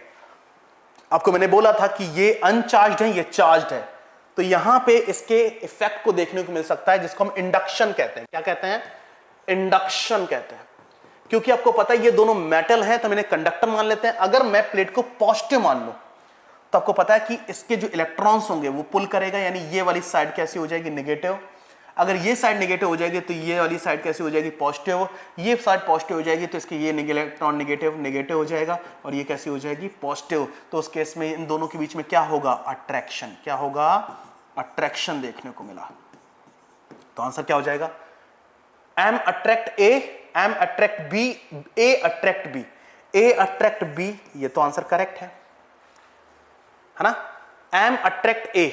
आपको मैंने बोला था कि ये अनचार्ज है, ये चार्ज है, तो यहां पे इसके इफेक्ट को देखने को मिल सकता है जिसको हम इंडक्शन कहते हैं। क्या कहते हैं, इंडक्शन कहते हैं। क्योंकि आपको पता है ये दोनों मेटल हैं, तो हम इन्हें कंडक्टर मान लेते हैं। अगर मैं प्लेट को पॉजिटिव मान लूं तो आपको पता है कि इसके जो इलेक्ट्रॉन्स होंगे वो पुल करेगा, यानी ये वाली साइड कैसी हो जाएगी, नेगेटिव। अगर ये साइड नेगेटिव हो जाएगी तो ये वाली साइड कैसी हो जाएगी, पॉजिटिव। ये साइड पॉजिटिव हो जाएगी तो इसके ये इलेक्ट्रॉन नेगेटिव हो जाएगा और ये कैसी हो जाएगी, पॉजिटिव। तो उस केस में इन दोनों के बीच में क्या होगा, अट्रैक्शन। क्या होगा, अट्रैक्शन देखने को मिला। तो आंसर क्या हो जाएगा, M attract A, M attract B, A attract B, A attract B, ये तो आंसर करेक्ट है ना। M attract A,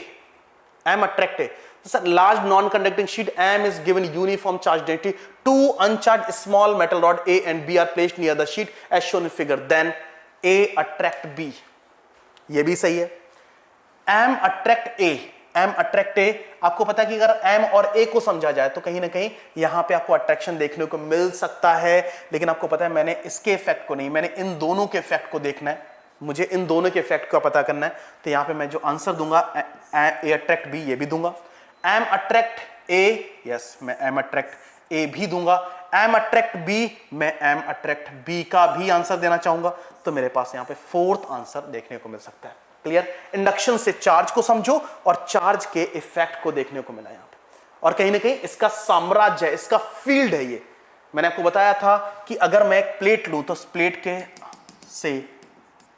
M attract A। Sir large non conducting sheet M is given uniform charge density, 2 uncharged small metal rod A and B are placed near the sheet as shown in figure, then A attract B, ये भी सही है। M attract A, M attract A, आपको पता है कि अगर M और A को समझा जाए तो कहीं ना कहीं यहां पे आपको अट्रैक्शन देखने को मिल सकता है, लेकिन आपको पता है मैंने इसके इफेक्ट को नहीं, मैंने इन दोनों के इफेक्ट को देखना है, मुझे इन दोनों के इफेक्ट का पता करना है। तो यहां पे मैं जो आंसर दूंगा A attract B, ये भी दूंगा। M attract A, यस मैं M attract A भी दूंगा। M attract B, मैं M attract B का भी आंसर देना चाहूंगा। तो मेरे पास यहां पे 4th आंसर देखने को मिल सकता है, क्लियर। इंडक्शन से चार्ज को समझो और चार्ज के इफेक्ट को देखने को मिला यहां पे, और कहीं ना कहीं इसका साम्राज्य है, इसका फील्ड है ये। मैंने आपको बताया था कि अगर मैं एक प्लेट लूं तो उस प्लेट के से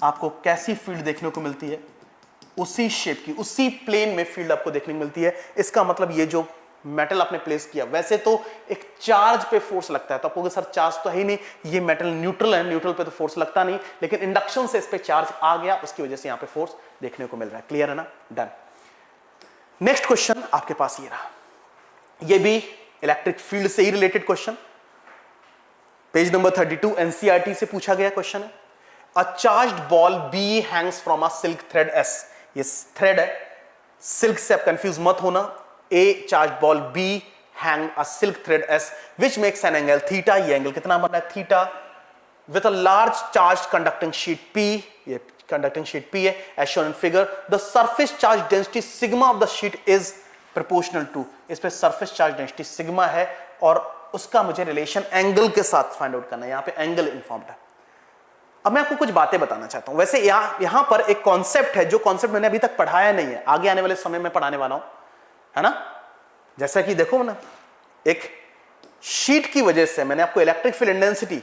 आपको कैसी फील्ड देखने को मिलती है, उसी शेप की, उसी प्लेन में फील्ड आपको देखने को मिलती है। इसका मतलब ये जो मेटल आपने प्लेस किया, वैसे तो एक चार्ज पे फोर्स लगता है, तो आपको सर चार्ज तो है ही नहीं, ये मेटल न्यूट्रल है, न्यूट्रल पे तो फोर्स लगता नहीं, लेकिन इंडक्शन से इस पे चार्ज आ गया, उसकी वजह से यहां पे फोर्स देखने को मिल रहा है, क्लियर है ना। डन। नेक्स्ट क्वेश्चन आपके पास ये रहा, ये भी इलेक्ट्रिक फील्ड से ही related question. Page number 32 NCERT से पूछा गया क्वेश्चन है। A charged ball B hangs from a silk thread S, ये थ्रेड है, सिल्क से आप कंफ्यूज मत होना। A charged ball B hang a silk thread S which makes an angle theta, ये एंगल कितना बन रहा है theta, with a large charge conducting sheet P, ये कंडक्टिंग शीट पी है as shown in figure, the surface charge density sigma of the sheet is proportional to, इस पे surface charge density sigma है और उसका मुझे रिलेशन एंगल के साथ फाइंड आउट करना है। यहां पे एंगल इन्फॉर्म्ड है। अब मैं आपको कुछ बातें बताना चाहता हूं। वैसे यहां पर एक कॉन्सेप्ट है जो कॉन्सेप्ट मैंने अभी तक पढ़ाया नहीं है, आगे आने वाले समय में पढ़ाने वाला हूं, है ना। जैसा कि देखो ना, एक शीट की वजह से मैंने आपको इलेक्ट्रिक फील्ड इंटेंसिटी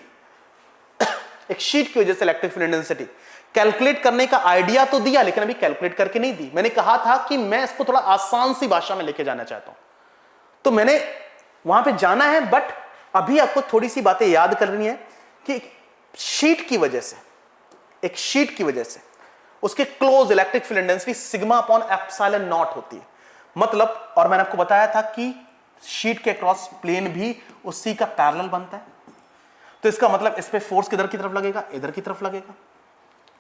एक शीट की वजह से इलेक्ट्रिक फील्ड इंटेंसिटी कैलकुलेट करने का आइडिया तो दिया, लेकिन अभी कैलकुलेट करके नहीं दी। मैंने कहा था कि मैं इसको थोड़ा आसान सी भाषा में लेके जाना चाहता हूं, तो मैंने वहां पे जाना है, बट अभी आपको थोड़ी सी बातें याद करनी है कि शीट की वजह से, एक शीट की वजह से उसके close electric field intensity sigma upon epsilon not होती है। मतलब, और मैंने आपको बताया था कि शीट के क्रॉस प्लेन भी उसी का पैरेलल बनता है, तो इसका मतलब इस पे फोर्स किधर की तरफ लगेगा, इधर की तरफ लगेगा।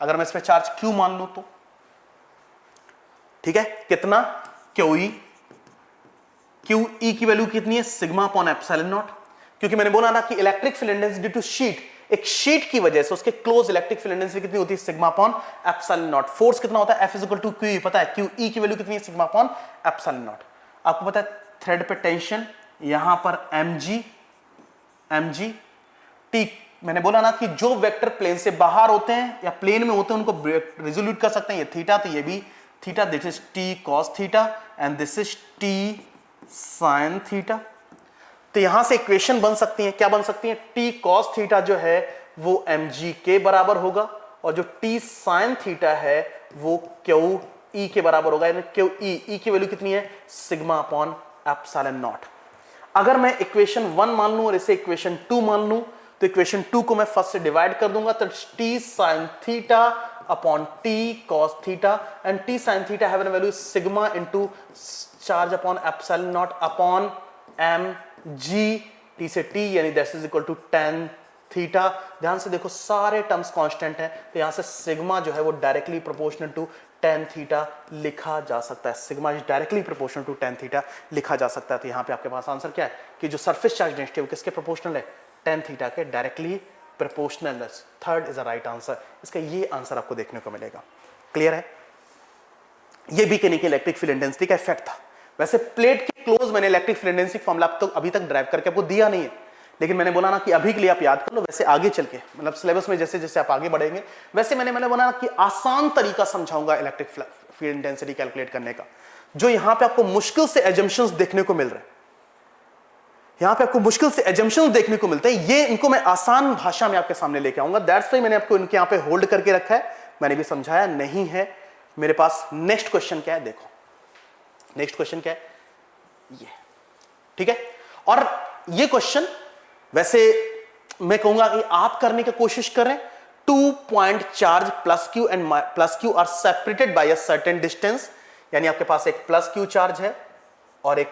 अगर मैं इस पे चार्ज Q मान लूं तो ठीक है, कितना QE, QE की वैल्यू कितनी है सिग्मा अपॉन एप्सिलॉन नॉट, क्योंकि मैंने बोला ना कि electric field intensity to sheet, एक शीट की वजह से उसके क्लोज इलेक्ट्रिक फील्ड इंटेंसिटी कितनी होती है sigma upon epsilon not. Force कितना होता है F इक्वल टू QE, पता है QE की वैल्यू कितनी है सिग्मा अपॉन एप्सिलॉन नॉट। आपको पता है थ्रेड पे टेंशन, यहां पर mg T, मैंने बोला ना कि जो वेक्टर प्लेन से बाहर होते हैं या प्लेन में होते हैं उनको रिजोल्यूट कर सकते हैं। ये थीटा, तो ये भी theta, this is T cos theta and this is T sin theta. तो यहां से इक्वेशन बन सकती है, क्या बन सकती है, T cos थीटा जो है वो mg के बराबर होगा और जो T sin थीटा है वो QE के बराबर होगा, यानी QE की वैल्यू कितनी है सिग्मा अपॉन एप्सिलॉन नॉट। अगर मैं इक्वेशन 1 मान लूं और इसे इक्वेशन 2 मान लूं, तो इक्वेशन 2 को मैं फर्स्ट से डिवाइड कर दूंगा, तो T sin theta upon T cos theta and T sin theta have an value sigma into charge upon epsilon naught upon mg, T से T यानी that is equal to tan theta. ध्यान से देखो सारे terms constant हैं, तो यहां से सिग्मा जो है वो directly proportional to tan theta लिखा जा सकता है। Sigma is directly proportional to tan theta लिखा जा सकता है। तो यहां पे आपके पास आंसर क्या है कि जो सरफेस चार्ज डेंसिटी है वो किसके प्रोपोर्शनल है, tan थीटा के directly proportional. Third is a right answer, इसका ये आंसर आपको देखने को मिलेगा। क्लियर है, ये भी कहने की इलेक्ट्रिक फील्ड इंटेंसिटी का इफेक्ट था। वैसे प्लेट के क्लोज मैंने इलेक्ट्रिक फील्ड इंटेंसिटी फॉर्मूला तो अभी तक ड्राइव करके आपको दिया नहीं है, लेकिन मैंने बोला ना कि अभी के लिए आप याद कर लो, वैसे आगे चल के मतलब सिलेबस में जैसे जैसे आप आगे बढ़ेंगे वैसे मैंने बोला ना कि आसान तरीका समझाऊंगा इलेक्ट्रिक फील्ड इंटेंसिटी कैलकुलेट करने का। जो यहां पे आपको मुश्किल से एजम्पशंस देखने को मिल रहे हैं, यहां पे आपको मुश्किल से एजम्पशंस देखने को मिलते हैं, ये इनको मैं आसान भाषा में आपके सामने लेके आऊंगा। दैट्स व्हाई मैंने आपको इनके यहां पे होल्ड करके रखा है, मैंने भी समझाया नहीं है। मेरे पास नेक्स्ट क्वेश्चन क्या है, देखो नेक्स्ट क्वेश्चन क्या है ये, ठीक है। और ये क्वेश्चन वैसे मैं कहूंगा कि आप करने की कोशिश करें। 2 point charge plus Q and plus Q R separated by a certain distance, यानी आपके पास एक प्लस क्यू चार्ज है और एक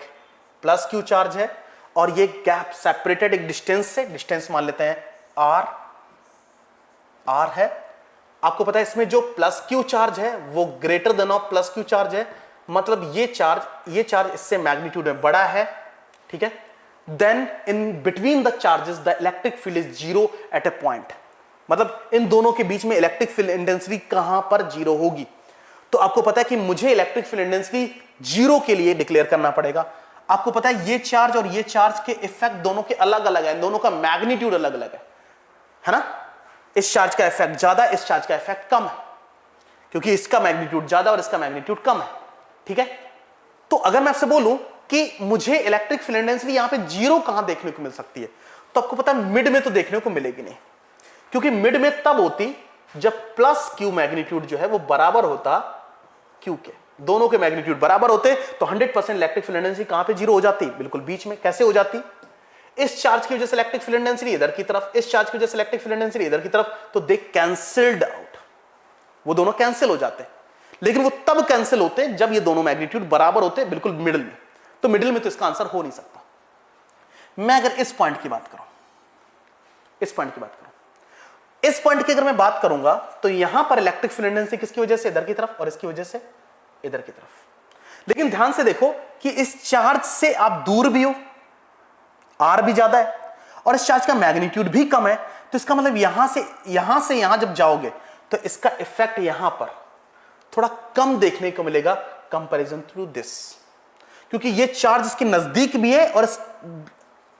प्लस क्यू चार्ज है और ये गैप सेपरेटेड एक डिस्टेंस से, डिस्टेंस मान लेते हैं आर है। आपको पता है इसमें जो प्लस क्यू चार्ज है वो greater than of plus Q charge है, मतलब ये चार्ज इससे मैग्नीट्यूड में बड़ा है, ठीक है। Then in between the charges the electric field is zero at a point, मतलब इन दोनों के बीच में इलेक्ट्रिक फील्ड इंटेंसिटी कहां पर जीरो होगी। तो आपको पता है कि मुझे इलेक्ट्रिक फील्ड इंटेंसिटी जीरो के लिए डिक्लेयर करना पड़ेगा। आपको पता है ये चार्ज और ये चार्ज के इफेक्ट दोनों के अलग अलग है, दोनों का मैग्नीट्यूड अलग अलग है ना। इस चार्ज का इफेक्ट ज्यादा, इस चार्ज का इफेक्ट कम है, क्योंकि इसका मैग्नीट्यूड ज्यादा और इसका मैग्नीट्यूड कम है, ठीक है। तो अगर मैं आपसे बोलूं कि मुझे इलेक्ट्रिक फील्ड इंटेंसिटी यहां पे जीरो कहां देखने को मिल सकती है, तो आपको पता है मिड में तो देखने को मिलेगी नहीं, क्योंकि मिड में तब होती जब प्लस क्यू मैग्नीट्यूड जो है वो बराबर होता क्यू के, दोनों के मैग्नीट्यूड बराबर होते तो 100% इलेक्ट्रिक फील्ड इंटेंसिटी कहां पे जीरो हो जाती, बिल्कुल बीच में। कैसे हो जाती, इस चार्ज की वजह से इलेक्ट्रिक फील्ड इंटेंसिटी इधर की तरफ, इस चार्ज की वजह से इलेक्ट्रिक फील्ड इंटेंसिटी इधर की तरफ, तो दे कैंसिल्ड आउट, वो दोनों कैंसिल हो जाते। लेकिन वो तब कैंसिल होते जब ये दोनों मैग्नीट्यूड बराबर होते, बिल्कुल मिडिल में। तो मिडिल में तो इसका आंसर हो नहीं सकता। मैं अगर इस पॉइंट की बात करूं, इस पॉइंट की बात करूं, इस पॉइंट की अगर मैं बात करूंगा तो यहां पर इलेक्ट्रिक फील्ड इंटेंसिटी किसकी वजह से, इधर की तरफ, और इसकी वजह से इधर की तरफ। लेकिन ध्यान से देखो कि इस चार्ज से आप दूर भी हो, आर भी ज्यादा है, और इस चार्ज का मैग्नीट्यूड भी कम है, तो इसका मतलब यहां से यहां जब जाओगे तो इसका इफेक्ट यहां पर थोड़ा कम देखने को मिलेगा कंपैरिजन टू दिस, क्योंकि ये चार्ज इसके नजदीक भी है और इस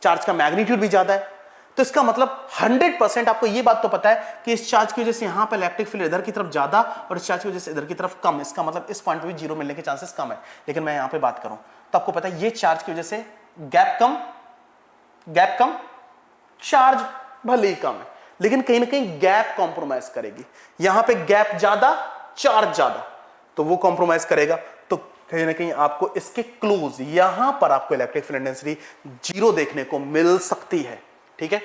चार्ज का मैग्नीट्यूड भी ज्यादा है। तो इसका मतलब 100% आपको ये बात तो पता है कि इस चार्ज की वजह से यहां पर इलेक्ट्रिक फील्ड इधर की तरफ ज्यादा और इस चार्ज की वजह से इधर की तरफ कम, इसका मतलब इस पॉइंट पे भी जीरो मिलने के चांसेस कम है। लेकिन मैं यहां पे बात करूं तो आपको पता है ये चार्ज की वजह से गैप कम, चार्ज भले ही कम है, लेकिन कहीं ना कहीं गैप कॉम्प्रोमाइज करेगी। यहां पे गैप ज्यादा, चार्ज ज्यादा, तो वो कॉम्प्रोमाइज करेगा, तो कहीं ना कहीं आपको इसके क्लोज यहां पर आपको इलेक्ट्रिक फील्ड इंटेंसिटी जीरो देखने को मिल सकती है। ठीक है,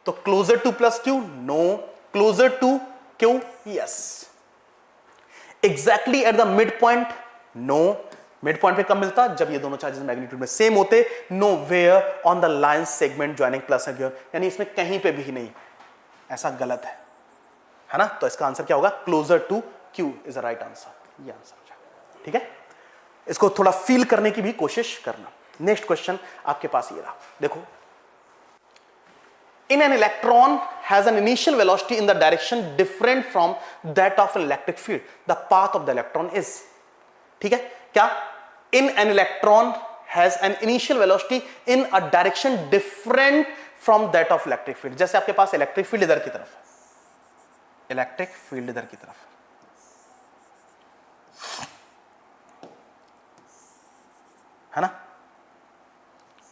तो closer to plus q, no, closer to q, yes, exactly at the mid point, no, mid point पे कब मिलता, जब ये दोनों चार्जेस मैग्नीट्यूड में सेम होते, nowhere on the line segment joining plus and gear, यानी इसमें कहीं पे भी नहीं, ऐसा गलत है ना। तो इसका आंसर क्या होगा, closer to q is the right answer, ये आंसर हो जाएगा। ठीक है, इसको थोड़ा फील करने की भी कोशिश करना। नेक्स्ट क्वेश्चन आपके पास ये रहा, देखो, in an electron has an initial velocity in the direction different from that of an electric field, the path of the electron is, ठीक है, क्या in an electron has an initial velocity in a direction different from that of electric field, जैसे आपके पास electric field इधर की तरफ है, electric field इधर की तरफ है ना,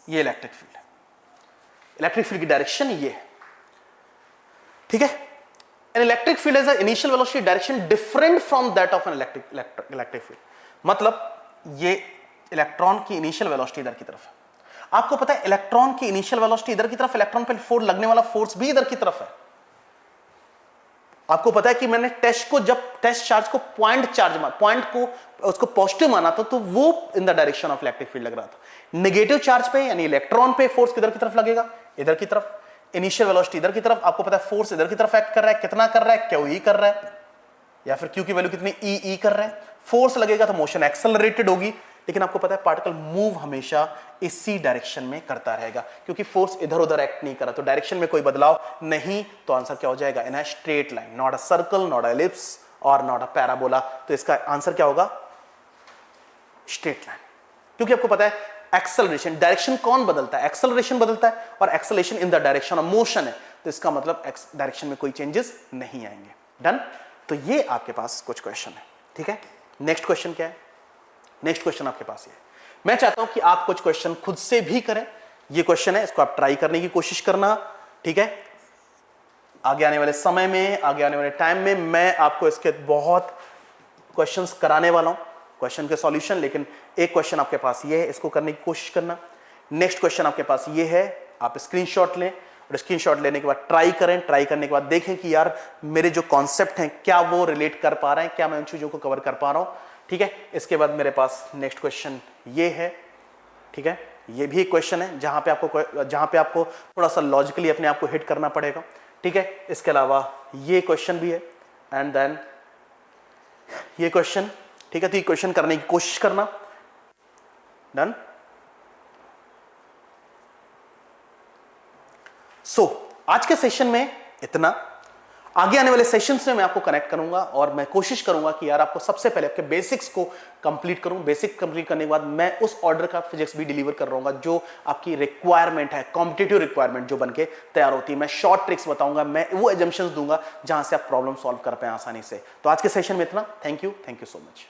ये इलेक्ट्रिक फील्ड है, इलेक्ट्रिक फील्ड की डायरेक्शन ये है। ठीक है, an electric field has an initial velocity direction different from that of an electric field, मतलब ये इलेक्ट्रॉन की इनिशियल वेलोसिटी इधर की तरफ है। आपको पता है इलेक्ट्रॉन की इनिशियल वेलोसिटी इधर की तरफ, इलेक्ट्रॉन पे फोर्स लगने वाला फोर्स भी इधर की तरफ है। आपको पता है कि मैंने जब टेस्ट चार्ज को पॉइंट को उसको पॉजिटिव माना था, तो वो in the direction of electric field लग रहा था। नेगेटिव चार्ज पे यानी इलेक्ट्रॉन पे फोर्स किधर की तरफ लगेगा, इधर की तरफ, इनिशियल वेलोसिटी इधर की तरफ। आपको पता है फोर्स इधर की तरफ एक्ट कर रहा है, कितना कर रहा है, क्यू ई कर रहा है, या फिर क्यू की वैल्यू कितनी, ई कर रहा है। फोर्स लगेगा तो मोशन एक्सेलरेटेड होगी, लेकिन आपको पता है पार्टिकल मूव हमेशा इसी डायरेक्शन में करता रहेगा, क्योंकि फोर्स इधर उधर एक्ट नहीं कर रहा, तो डायरेक्शन में कोई बदलाव नहीं। तो आंसर क्या हो जाएगा, in a straight line, not a circle, not a ellipse और नॉट अ पैराबोला। तो इसका आंसर क्या होगा, स्ट्रेट लाइन, क्योंकि आपको पता है एक्सेलरेशन, डायरेक्शन कौन बदलता है, एक्सेलरेशन बदलता है, और acceleration in the direction of motion है, तो इसका मतलब डायरेक्शन में कोई चेंजेस नहीं आएंगे। डन, तो ये आपके पास कुछ क्वेश्चन है। ठीक है, नेक्स्ट क्वेश्चन क्या है, नेक्स्ट क्वेश्चन आपके पास ये है। मैं चाहता हूं कि आप कुछ क्वेश्चन खुद से भी करें, ये क्वेश्चन है, इसको आप ट्राई करने की कोशिश करना। ठीक है, आगे आने वाले समय में, आगे आने वाले टाइम में मैं आपको इसके बहुत क्वेश्चंस कराने वाला हूं, क्वेश्चन के सॉल्यूशन। लेकिन एक क्वेश्चन आपके पास ये है, इसको करने की कोशिश करना। नेक्स्ट क्वेश्चन आपके पास ये है, आप स्क्रीनशॉट लें और स्क्रीनशॉट लेने के बाद ट्राई करें, ट्राई करने के बाद देखें कि यार मेरे जो कॉन्सेप्ट हैं क्या वो रिलेट कर पा रहे हैं, क्या मैं उन चीजों को कवर कर पा रहा हूं। ठीक है, इसके बाद मेरे पास नेक्स्ट क्वेश्चन ये है। ठीक है, ये भी एक क्वेश्चन है जहां पे आपको थोड़ा सा लॉजिकली अपने आप को हिट करना पड़ेगा। ठीक है, इसके अलावा ये क्वेश्चन भी है, एंड देन ये क्वेश्चन। ठीक है, तो ये क्वेश्चन करने की कोशिश करना। डन। आज के सेशन में इतना। आगे आने वाले सेशंस में मैं आपको कनेक्ट करूंगा और मैं कोशिश करूंगा कि यार आपको सबसे पहले आपके बेसिक्स को कंप्लीट करूं। बेसिक कंप्लीट करने के बाद मैं उस ऑर्डर का फिजिक्स भी डिलीवर कर रहा हूं जो आपकी रिक्वायरमेंट है, कॉम्पिटिटिव रिक्वायरमेंट जो बनके तैयार होती है। मैं शॉर्ट ट्रिक्स बताऊंगा, मैं वो एजम्पशंस दूंगा जहां से आप प्रॉब्लम सॉल्व कर पाए आसानी से। तो आज के सेशन में इतना। Thank you so much.